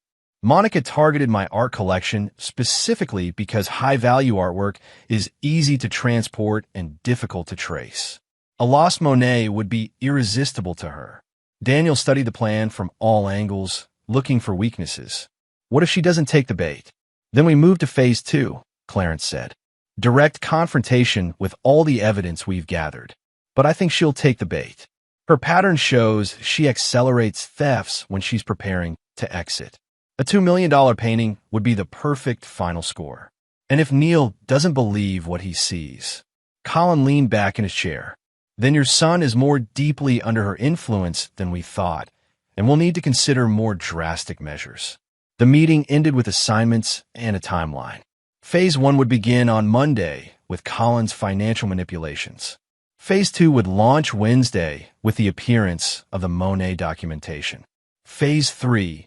Monica targeted my art collection specifically because high-value artwork is easy to transport and difficult to trace. A lost Monet would be irresistible to her. Daniel studied the plan from all angles, looking for weaknesses. What if she doesn't take the bait? Then we move to phase 2, Clarence said. Direct confrontation with all the evidence we've gathered. But I think she'll take the bait. Her pattern shows she accelerates thefts when she's preparing to exit. A $2 million painting would be the perfect final score. And if Neil doesn't believe what he sees, Colin leaned back in his chair. Then your son is more deeply under her influence than we thought, and we'll need to consider more drastic measures. The meeting ended with assignments and a timeline. Phase 1 would begin on Monday with Colin's financial manipulations. Phase 2 would launch Wednesday with the appearance of the Monet documentation. Phase 3,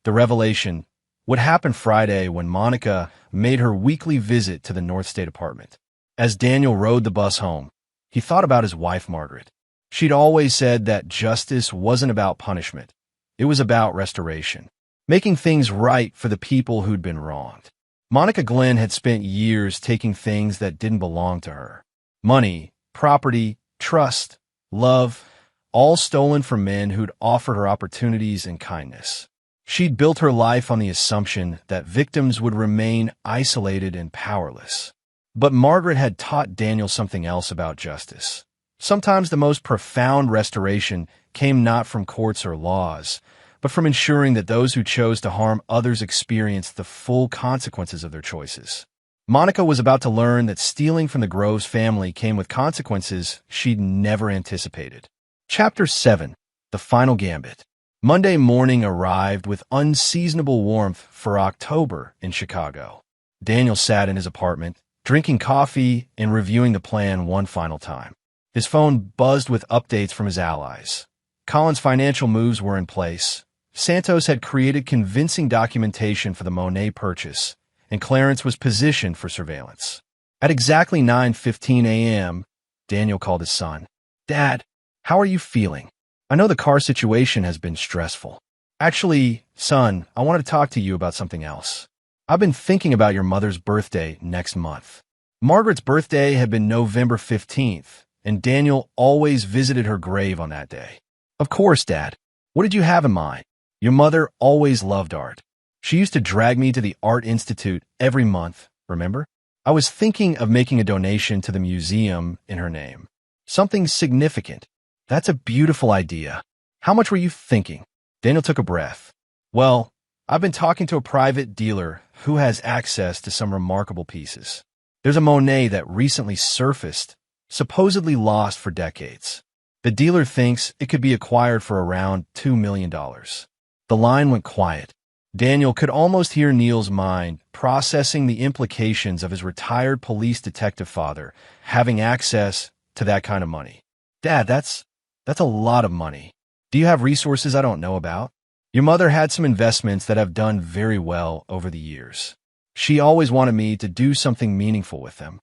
the revelation, would happen Friday when Monica made her weekly visit to the North State apartment. As Daniel rode the bus home, he thought about his wife, Margaret. She'd always said that justice wasn't about punishment. It was about restoration, making things right for the people who'd been wronged. Monica Glenn had spent years taking things that didn't belong to her. Money, property, trust, love, all stolen from men who'd offered her opportunities and kindness. She'd built her life on the assumption that victims would remain isolated and powerless. But Margaret had taught Daniel something else about justice. Sometimes the most profound restoration came not from courts or laws, but from ensuring that those who chose to harm others experienced the full consequences of their choices. Monica was about to learn that stealing from the Groves family came with consequences she'd never anticipated. Chapter 7. The Final Gambit. Monday morning arrived with unseasonable warmth for October in Chicago. Daniel sat in his apartment, drinking coffee and reviewing the plan one final time. His phone buzzed with updates from his allies. Colin's financial moves were in place. Santos had created convincing documentation for the Monet purchase, and Clarence was positioned for surveillance. At exactly 9:15 a.m., Daniel called his son. "Dad, how are you feeling? I know the car situation has been stressful. Actually, son, I want to talk to you about something else. I've been thinking about your mother's birthday next month." Margaret's birthday had been November 15th, and Daniel always visited her grave on that day. "Of course, Dad. What did you have in mind? Your mother always loved art. She used to drag me to the Art Institute every month, remember? I was thinking of making a donation to the museum in her name. Something significant. That's a beautiful idea. How much were you thinking?" Daniel took a breath. "Well, I've been talking to a private dealer who has access to some remarkable pieces. There's a Monet that recently surfaced, supposedly lost for decades. The dealer thinks it could be acquired for around $2 million. The line went quiet. Daniel could almost hear Neil's mind processing the implications of his retired police detective father having access to that kind of money. "Dad, that's a lot of money. Do you have resources I don't know about? Your mother had some investments that have done very well over the years. She always wanted me to do something meaningful with them."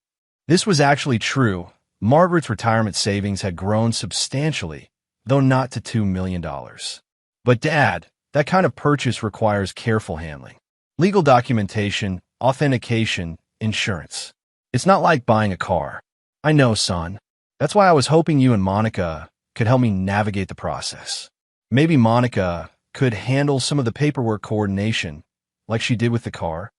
This was actually true. Margaret's retirement savings had grown substantially, though not to $2 million. "But Dad, that kind of purchase requires careful handling. Legal documentation, authentication, insurance. It's not like buying a car." "I know, son. That's why I was hoping you and Monica could help me navigate the process. Maybe Monica could handle some of the paperwork coordination, like she did with the car."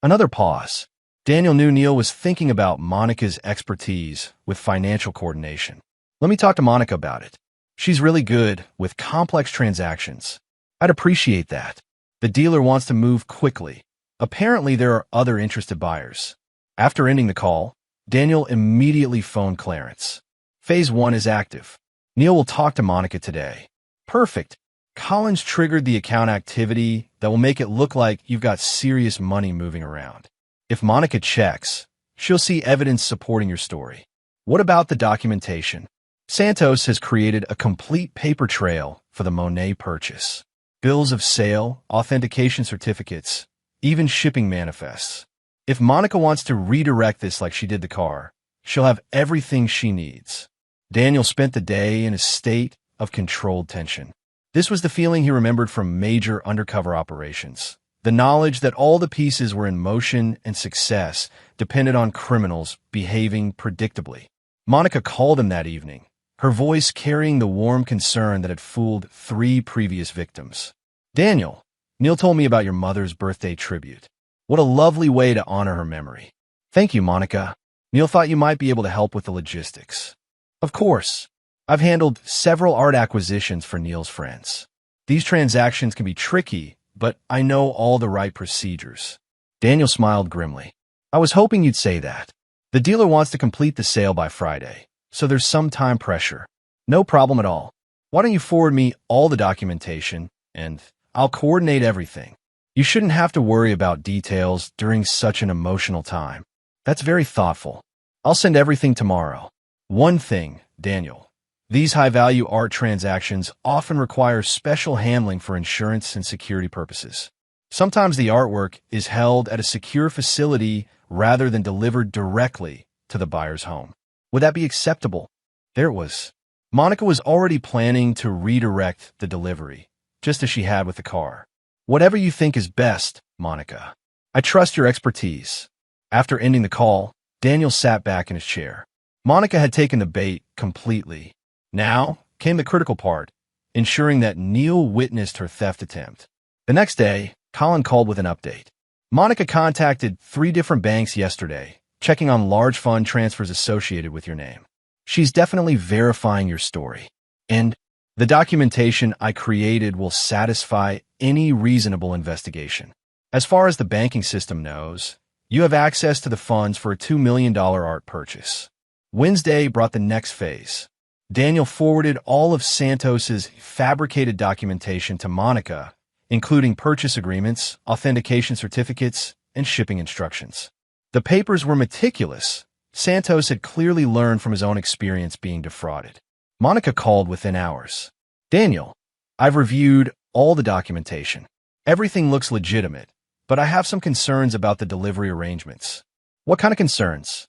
Another pause. Daniel knew Neil was thinking about Monica's expertise with financial coordination. "Let me talk to Monica about it. She's really good with complex transactions. I'd appreciate that. The dealer wants to move quickly. Apparently, there are other interested buyers." After ending the call, Daniel immediately phoned Clarence. "Phase 1 is active. Neil will talk to Monica today." "Perfect. Collins triggered the account activity that will make it look like you've got serious money moving around. If Monica checks, she'll see evidence supporting your story." "What about the documentation?" "Santos has created a complete paper trail for the Monet purchase. Bills of sale, authentication certificates, even shipping manifests. If Monica wants to redirect this like she did the car, she'll have everything she needs." Daniel spent the day in a state of controlled tension. This was the feeling he remembered from major undercover operations. The knowledge that all the pieces were in motion and success depended on criminals behaving predictably. Monica called him that evening, her voice carrying the warm concern that had fooled 3 previous victims. "Daniel, Neil told me about your mother's birthday tribute. What a lovely way to honor her memory." "Thank you, Monica. Neil thought you might be able to help with the logistics." "Of course. I've handled several art acquisitions for Neil's friends. These transactions can be tricky, but I know all the right procedures." Daniel smiled grimly. "I was hoping you'd say that. The dealer wants to complete the sale by Friday, so there's some time pressure." "No problem at all. Why don't you forward me all the documentation, and I'll coordinate everything. You shouldn't have to worry about details during such an emotional time." "That's very thoughtful. I'll send everything tomorrow." "One thing, Daniel. These high-value art transactions often require special handling for insurance and security purposes. Sometimes the artwork is held at a secure facility rather than delivered directly to the buyer's home. Would that be acceptable?" There it was. Monica was already planning to redirect the delivery, just as she had with the car. "Whatever you think is best, Monica. I trust your expertise." After ending the call, Daniel sat back in his chair. Monica had taken the bait completely. Now, came the critical part, ensuring that Neil witnessed her theft attempt. The next day, Colin called with an update. Monica contacted 3 different banks yesterday, checking on large fund transfers associated with your name. She's definitely verifying your story. And the documentation I created will satisfy any reasonable investigation. As far as the banking system knows, you have access to the funds for a $2 million art purchase. Wednesday brought the next phase. Daniel forwarded all of Santos's fabricated documentation to Monica, including purchase agreements, authentication certificates, and shipping instructions. The papers were meticulous. Santos had clearly learned from his own experience being defrauded. Monica called within hours. Daniel, I've reviewed all the documentation. Everything looks legitimate, but I have some concerns about the delivery arrangements. What kind of concerns?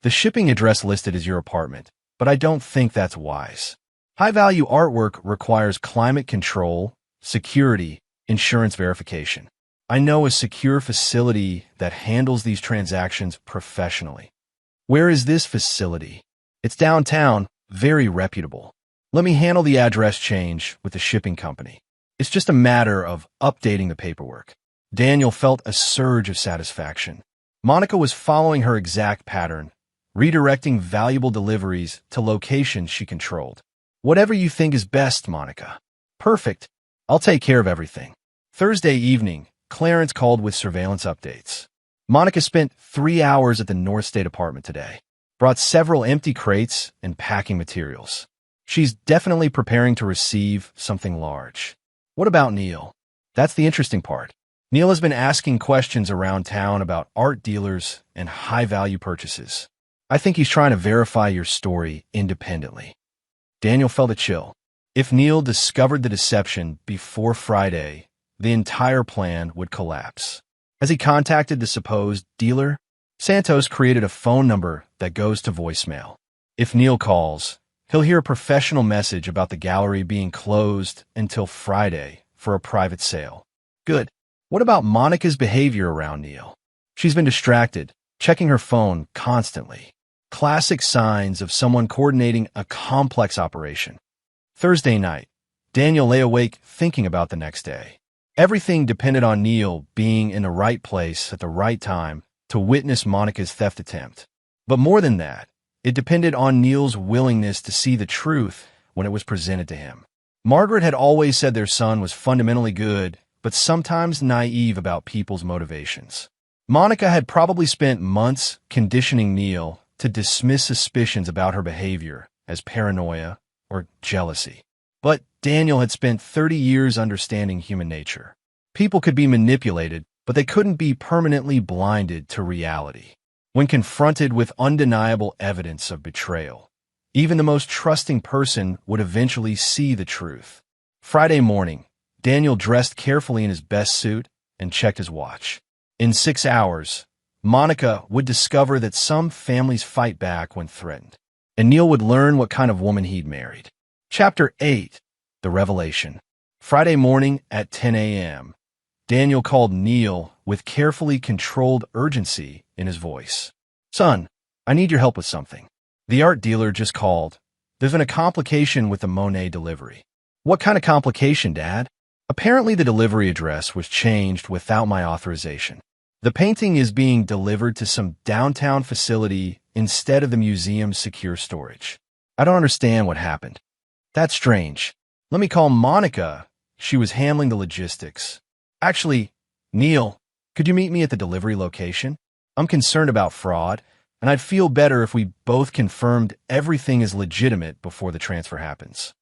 The shipping address listed is your apartment, but I don't think that's wise. High-value artwork requires climate control, security, insurance verification. I know a secure facility that handles these transactions professionally. Where is this facility? It's downtown, very reputable. Let me handle the address change with the shipping company. It's just a matter of updating the paperwork. Daniel felt a surge of satisfaction. Monica was following her exact pattern, redirecting valuable deliveries to locations she controlled. Whatever you think is best, Monica. Perfect. I'll take care of everything. Thursday evening, Clarence called with surveillance updates. Monica spent 3 hours at the North State apartment today, brought several empty crates and packing materials. She's definitely preparing to receive something large. What about Neil? That's the interesting part. Neil has been asking questions around town about art dealers and high-value purchases. I think he's trying to verify your story independently. Daniel felt a chill. If Neil discovered the deception before Friday, the entire plan would collapse. As he contacted the supposed dealer, Santos created a phone number that goes to voicemail. If Neil calls, he'll hear a professional message about the gallery being closed until Friday for a private sale. Good. What about Monica's behavior around Neil? She's been distracted, checking her phone constantly. Classic signs of someone coordinating a complex operation. Thursday night, Daniel lay awake thinking about the next day. Everything depended on Neil being in the right place at the right time to witness Monica's theft attempt. But more than that, it depended on Neil's willingness to see the truth when it was presented to him. Margaret had always said their son was fundamentally good, but sometimes naive about people's motivations. Monica had probably spent months conditioning Neil to dismiss suspicions about her behavior as paranoia or jealousy. But Daniel had spent 30 years understanding human nature. People could be manipulated, but they couldn't be permanently blinded to reality. When confronted with undeniable evidence of betrayal, even the most trusting person would eventually see the truth. Friday morning, Daniel dressed carefully in his best suit and checked his watch. In 6 hours, Monica would discover that some families fight back when threatened, and Neil would learn what kind of woman he'd married. Chapter 8. The Revelation. Friday morning at 10 a.m., Daniel called Neil with carefully controlled urgency in his voice. Son, I need your help with something. The art dealer just called. There's been a complication with the Monet delivery. What kind of complication, Dad? Apparently the delivery address was changed without my authorization. The painting is being delivered to some downtown facility instead of the museum's secure storage. I don't understand what happened. That's strange. Let me call Monica. She was handling the logistics. Actually, Neil, could you meet me at the delivery location? I'm concerned about fraud, and I'd feel better if we both confirmed everything is legitimate before the transfer happens.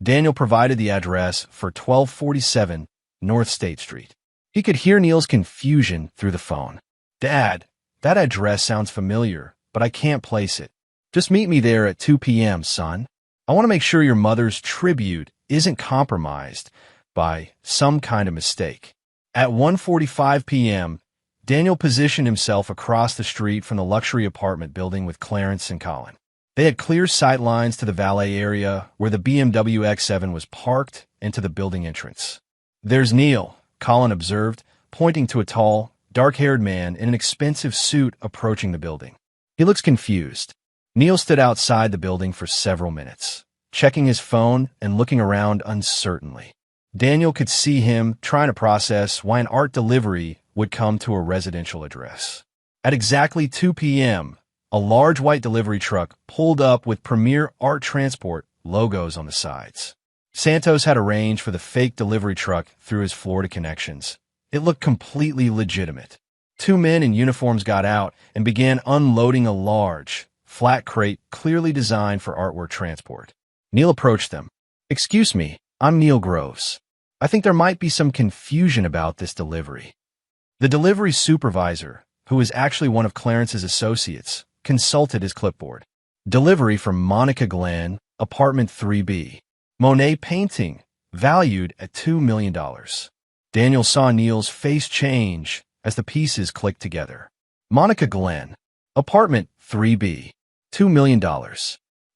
Daniel provided the address for 1247 North State Street. He could hear Neil's confusion through the phone. Dad, that address sounds familiar, but I can't place it. Just meet me there at 2 p.m., son. I want to make sure your mother's tribute isn't compromised by some kind of mistake. At 1:45 p.m., Daniel positioned himself across the street from the luxury apartment building with Clarence and Colin. They had clear sight lines to the valet area where the BMW X7 was parked and to the building entrance. There's Neil, Colin observed, pointing to a tall, dark-haired man in an expensive suit approaching the building. He looks confused. Neil stood outside the building for several minutes. checking his phone and looking around uncertainly. Daniel could see him trying to process why an art delivery would come to a residential address. At exactly 2 p.m., a large white delivery truck pulled up with Premier Art Transport logos on the sides. Santos had arranged for the fake delivery truck through his Florida connections. It looked completely legitimate. Two men in uniforms got out and began unloading a large, flat crate clearly designed for artwork transport. Neil approached them. "Excuse me, I'm Neil Groves. I think there might be some confusion about this delivery." The delivery supervisor, who was actually one of Clarence's associates, consulted his clipboard. "Delivery from Monica Glenn, apartment 3B. Monet painting, valued at $2 million. Daniel saw Neil's face change as the pieces clicked together. "Monica Glenn, apartment 3B, $2 million.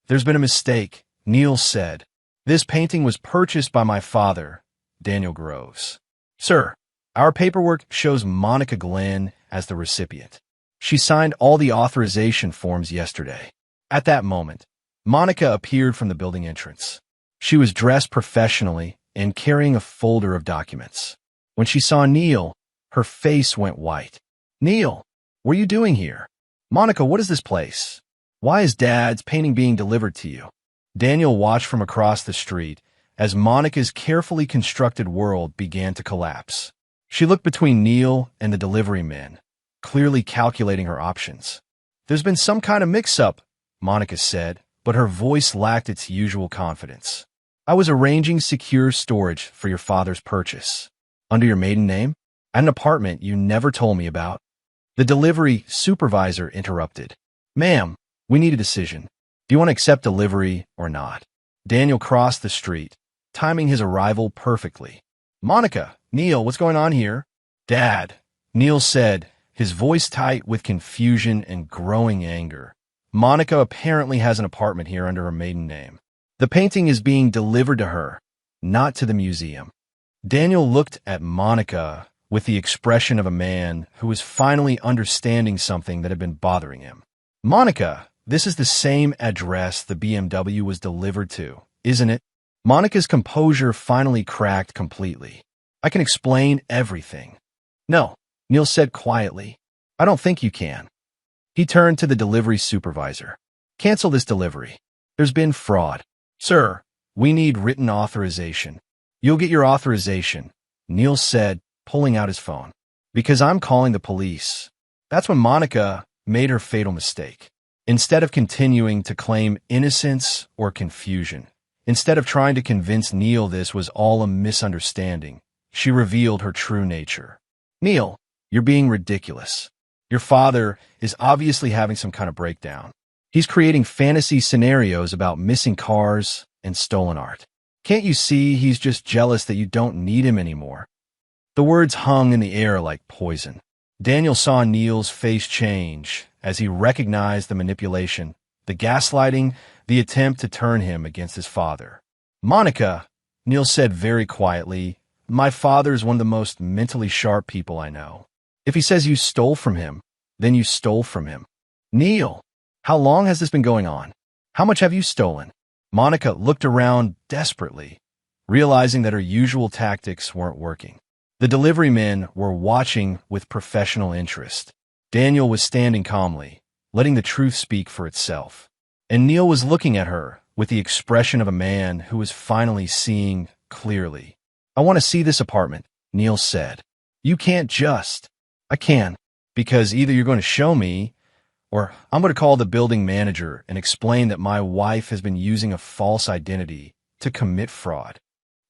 There's been a mistake," Neil said. "This painting was purchased by my father, Daniel Groves. Sir, our paperwork shows Monica Glenn as the recipient. She signed all the authorization forms yesterday." At that moment, Monica appeared from the building entrance. She was dressed professionally and carrying a folder of documents. When she saw Neil, her face went white. "Neil, what are you doing here? Monica, what is this place? Why is Dad's painting being delivered to you?" Daniel watched from across the street as Monica's carefully constructed world began to collapse. She looked between Neil and the delivery men, clearly calculating her options. "There's been some kind of mix-up," Monica said, but her voice lacked its usual confidence. "I was arranging secure storage for your father's purchase. Under your maiden name? At an apartment you never told me about." The delivery supervisor interrupted. "Ma'am, we need a decision. Do you want to accept delivery or not?" Daniel crossed the street, timing his arrival perfectly. "Monica, Neil, what's going on here?" "Dad," Neil said, his voice tight with confusion and growing anger. "Monica apparently has an apartment here under her maiden name. The painting is being delivered to her, not to the museum." Daniel looked at Monica with the expression of a man who was finally understanding something that had been bothering him. "Monica, this is the same address the BMW was delivered to, isn't it?" Monica's composure finally cracked completely. "I can explain everything." "No," Neil said quietly. "I don't think you can." He turned to the delivery supervisor. "Cancel this delivery. There's been fraud." "Sir, we need written authorization." "You'll get your authorization," Neil said, pulling out his phone. "Because I'm calling the police." That's when Monica made her fatal mistake. Instead of continuing to claim innocence or confusion, instead of trying to convince Neil this was all a misunderstanding, she revealed her true nature. "Neil, you're being ridiculous. Your father is obviously having some kind of breakdown. He's creating fantasy scenarios about missing cars and stolen art. Can't you see he's just jealous that you don't need him anymore?" The words hung in the air like poison. Daniel saw Neil's face change as he recognized the manipulation, the gaslighting, the attempt to turn him against his father. "Monica," Neil said very quietly, "my father is one of the most mentally sharp people I know. If he says you stole from him, then you stole from him." "Neil, how long has this been going on? How much have you stolen?" Monica looked around desperately, realizing that her usual tactics weren't working. The delivery men were watching with professional interest. Daniel was standing calmly, letting the truth speak for itself. And Neil was looking at her with the expression of a man who was finally seeing clearly. "I want to see this apartment," Neil said. "You can't just." "I can, because either you're going to show me, or I'm going to call the building manager and explain that my wife has been using a false identity to commit fraud."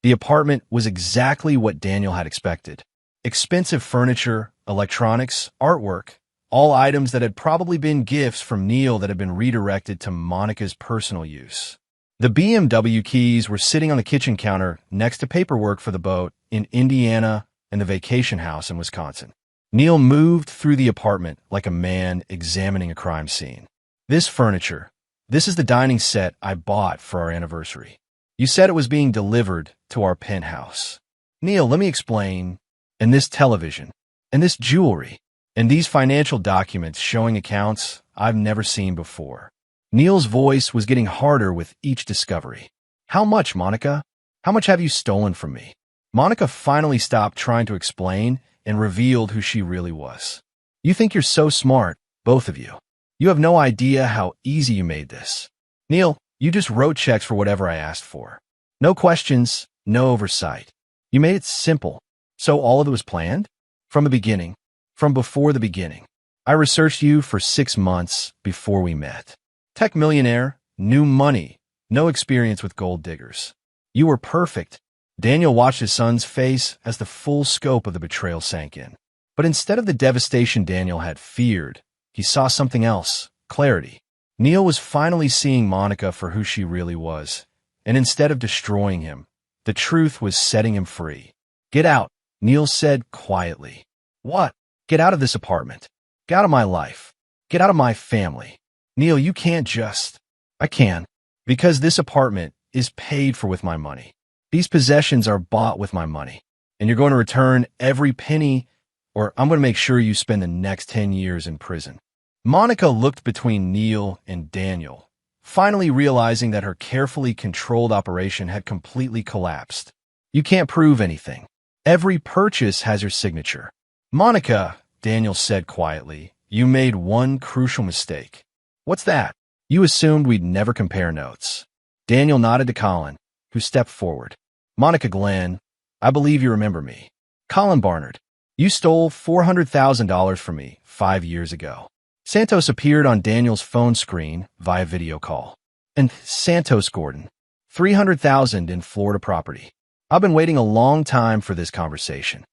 The apartment was exactly what Daniel had expected. Expensive furniture, electronics, artwork, all items that had probably been gifts from Neil that had been redirected to Monica's personal use. The BMW keys were sitting on the kitchen counter next to paperwork for the boat in Indiana and the vacation house in Wisconsin. Neil moved through the apartment like a man examining a crime scene. "This furniture, this is the dining set I bought for our anniversary. You said it was being delivered to our penthouse. Neil, let me explain. And this television, and this jewelry, and these financial documents showing accounts I've never seen before." Neil's voice was getting harder with each discovery. How much, Monica? How much have you stolen from me? Monica finally stopped trying to explain and revealed who she really was. You think you're so smart, both of you. You have no idea how easy you made this. Neil, you just wrote checks for whatever I asked for. No questions, no oversight. You made it simple. So all of it was planned? From the beginning. From before the beginning. I researched you for 6 months before we met. Tech millionaire, new money, no experience with gold diggers. You were perfect. Daniel watched his son's face as the full scope of the betrayal sank in. But instead of the devastation Daniel had feared, he saw something else, clarity. Neil was finally seeing Monica for who she really was, and instead of destroying him, the truth was setting him free. Get out, Neil said quietly. What? Get out of this apartment. Get out of my life. Get out of my family. Neil, you can't just... I can. Because this apartment is paid for with my money. These possessions are bought with my money. And you're going to return every penny, or I'm going to make sure you spend the next 10 years in prison. Monica looked between Neil and Daniel, finally realizing that her carefully controlled operation had completely collapsed. You can't prove anything. Every purchase has your signature. Monica, Daniel said quietly, you made one crucial mistake. What's that? You assumed we'd never compare notes. Daniel nodded to Colin, who stepped forward. Monica Glenn, I believe you remember me. Colin Barnard, you stole $400,000 from me 5 years ago. Santos appeared on Daniel's phone screen via video call. And Santos Gordon, $300,000 in Florida property. I've been waiting a long time for this conversation.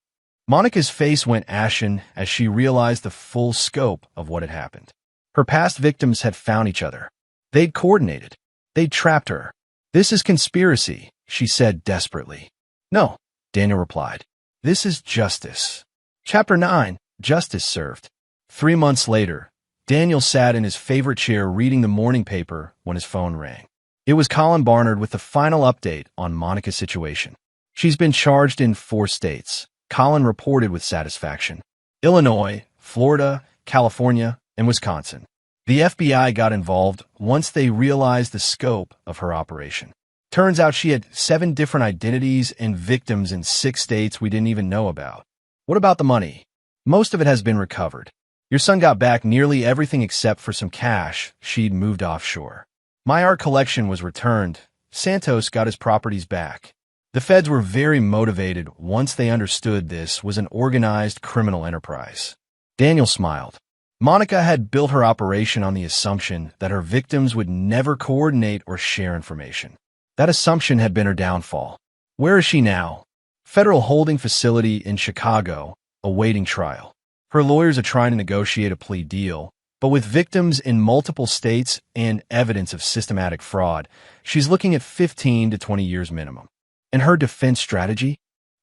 Monica's face went ashen as she realized the full scope of what had happened. Her past victims had found each other. They'd coordinated. They'd trapped her. This is conspiracy, she said desperately. No, Daniel replied. This is justice. Chapter 9, Justice Served. 3 months later, Daniel sat in his favorite chair reading the morning paper when his phone rang. It was Colin Barnard with the final update on Monica's situation. She's been charged in 4 states. Colin reported with satisfaction. Illinois, Florida, California, and Wisconsin. The FBI got involved once they realized the scope of her operation. Turns out she had 7 different identities and victims in 6 states we didn't even know about. What about the money? Most of it has been recovered. Your son got back nearly everything except for some cash she'd moved offshore. My art collection was returned. Santos got his properties back. The feds were very motivated once they understood this was an organized criminal enterprise. Daniel smiled. Monica had built her operation on the assumption that her victims would never coordinate or share information. That assumption had been her downfall. Where is she now? Federal holding facility in Chicago, awaiting trial. Her lawyers are trying to negotiate a plea deal, but with victims in multiple states and evidence of systematic fraud, she's looking at 15 to 20 years minimum. And her defense strategy?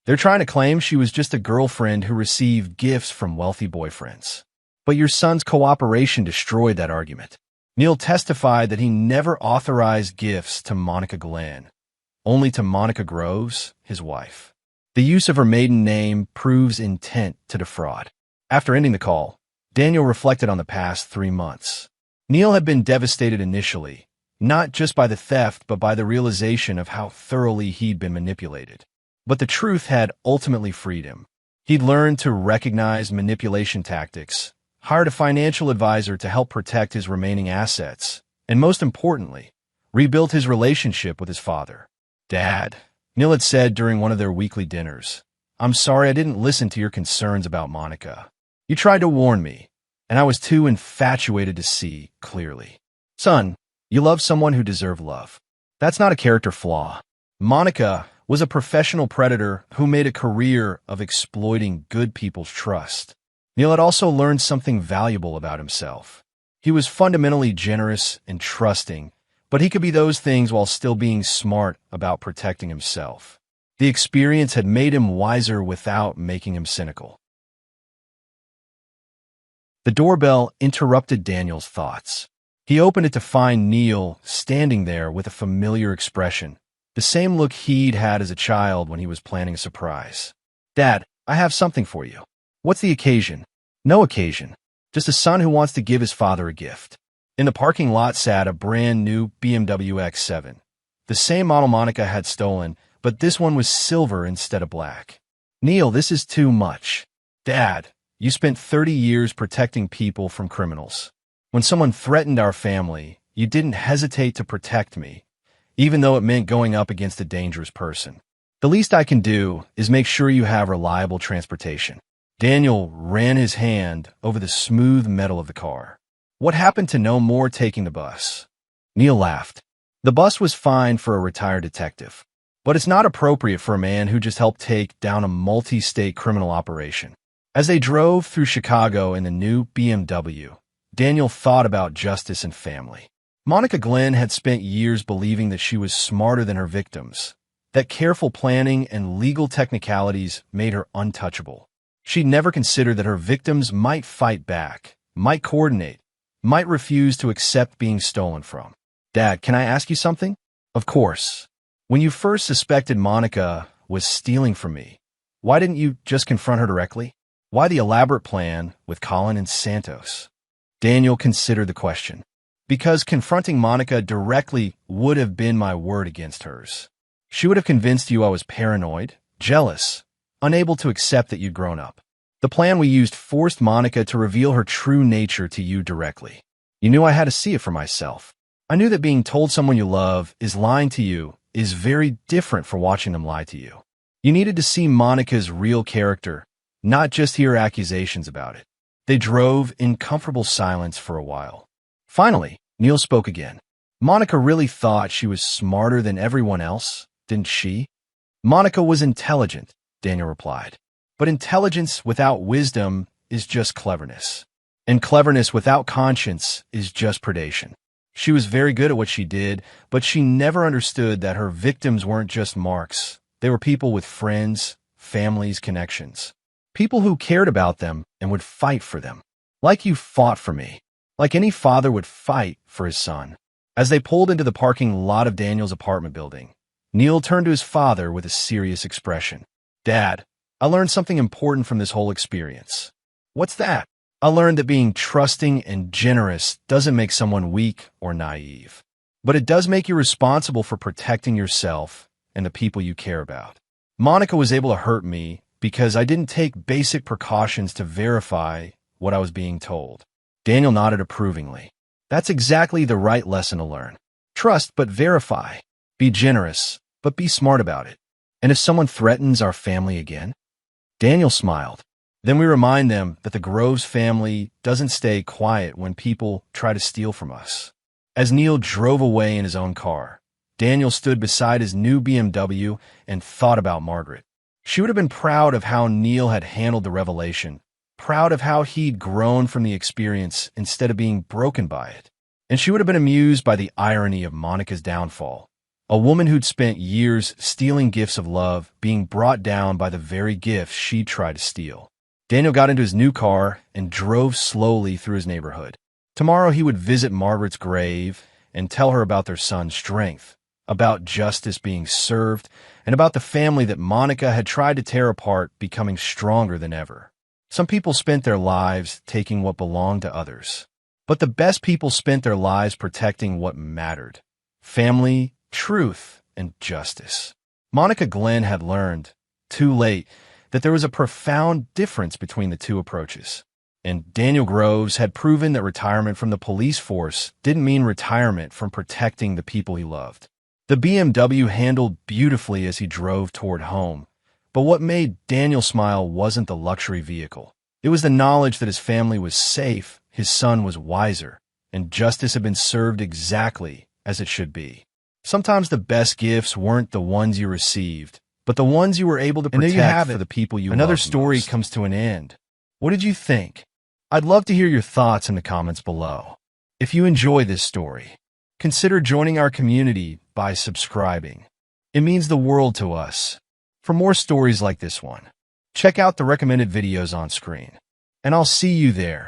They're trying to claim she was just a girlfriend who received gifts from wealthy boyfriends. But your son's cooperation destroyed that argument. Neil testified that he never authorized gifts to Monica Glenn, only to Monica Groves, his wife. The use of her maiden name proves intent to defraud. After ending the call, Daniel reflected on the past 3 months. Neil had been devastated initially, not just by the theft, but by the realization of how thoroughly he'd been manipulated. But the truth had ultimately freed him. He'd learned to recognize manipulation tactics, hired a financial advisor to help protect his remaining assets, and most importantly, rebuilt his relationship with his father. Dad, Neil had said during one of their weekly dinners, I'm sorry I didn't listen to your concerns about Monica. You tried to warn me, and I was too infatuated to see clearly. Son, you love someone who deserved love. That's not a character flaw. Monica was a professional predator who made a career of exploiting good people's trust. Neil had also learned something valuable about himself. He was fundamentally generous and trusting, but he could be those things while still being smart about protecting himself. The experience had made him wiser without making him cynical. The doorbell interrupted Daniel's thoughts. He opened it to find Neil standing there with a familiar expression, the same look he'd had as a child when he was planning a surprise. Dad, I have something for you. What's the occasion? No occasion. Just a son who wants to give his father a gift. In the parking lot sat a brand new BMW X7. The same model Monica had stolen, but this one was silver instead of black. Neil, this is too much. Dad, you spent 30 years protecting people from criminals. When someone threatened our family, you didn't hesitate to protect me, even though it meant going up against a dangerous person. The least I can do is make sure you have reliable transportation. Daniel ran his hand over the smooth metal of the car. What happened to no more taking the bus? Neil laughed. The bus was fine for a retired detective, but it's not appropriate for a man who just helped take down a multi-state criminal operation. As they drove through Chicago in the new BMW, Daniel thought about justice and family. Monica Glenn had spent years believing that she was smarter than her victims, that careful planning and legal technicalities made her untouchable. She'd never considered that her victims might fight back, might coordinate, might refuse to accept being stolen from. Dad, can I ask you something? Of course. When you first suspected Monica was stealing from me, why didn't you just confront her directly? Why the elaborate plan with Colin and Santos? Daniel considered the question. Because confronting Monica directly would have been my word against hers. She would have convinced you I was paranoid, jealous, unable to accept that you'd grown up. The plan we used forced Monica to reveal her true nature to you directly. You knew I had to see it for myself. I knew that being told someone you love is lying to you is very different from watching them lie to you. You needed to see Monica's real character, not just hear accusations about it. They drove in comfortable silence for a while. Finally, Neil spoke again. Monica really thought she was smarter than everyone else, didn't she? Monica was intelligent, Daniel replied. But intelligence without wisdom is just cleverness. And cleverness without conscience is just predation. She was very good at what she did, but she never understood that her victims weren't just marks. They were people with friends, families, connections. People who cared about them and would fight for them. Like you fought for me. Like any father would fight for his son. As they pulled into the parking lot of Daniel's apartment building, Neil turned to his father with a serious expression. Dad, I learned something important from this whole experience. What's that? I learned that being trusting and generous doesn't make someone weak or naive. But it does make you responsible for protecting yourself and the people you care about. Monica was able to hurt me because I didn't take basic precautions to verify what I was being told. Daniel nodded approvingly. That's exactly the right lesson to learn. Trust, but verify. Be generous, but be smart about it. And if someone threatens our family again? Daniel smiled. Then we remind them that the Groves family doesn't stay quiet when people try to steal from us. As Neil drove away in his own car, Daniel stood beside his new BMW and thought about Margaret. She would have been proud of how Neil had handled the revelation, proud of how he'd grown from the experience instead of being broken by it. And she would have been amused by the irony of Monica's downfall. A woman who'd spent years stealing gifts of love being brought down by the very gifts she tried to steal. Daniel got into his new car and drove slowly through his neighborhood. Tomorrow he would visit Margaret's grave and tell her about their son's strength, about justice being served, and about the family that Monica had tried to tear apart becoming stronger than ever. Some people spent their lives taking what belonged to others. But the best people spent their lives protecting what mattered. Family, truth, and justice. Monica Glenn had learned, too late, that there was a profound difference between the two approaches. And Daniel Groves had proven that retirement from the police force didn't mean retirement from protecting the people he loved. The BMW handled beautifully as he drove toward home, but what made Daniel smile wasn't the luxury vehicle. It was the knowledge that his family was safe, his son was wiser, and justice had been served exactly as it should be. Sometimes the best gifts weren't the ones you received, but the ones you were able to protect for the people you loved. Another story comes to an end. What did you think? I'd love to hear your thoughts in the comments below. If you enjoy this story, consider joining our community by subscribing. It means the world to us. For more stories like this one, check out the recommended videos on screen. And I'll see you there.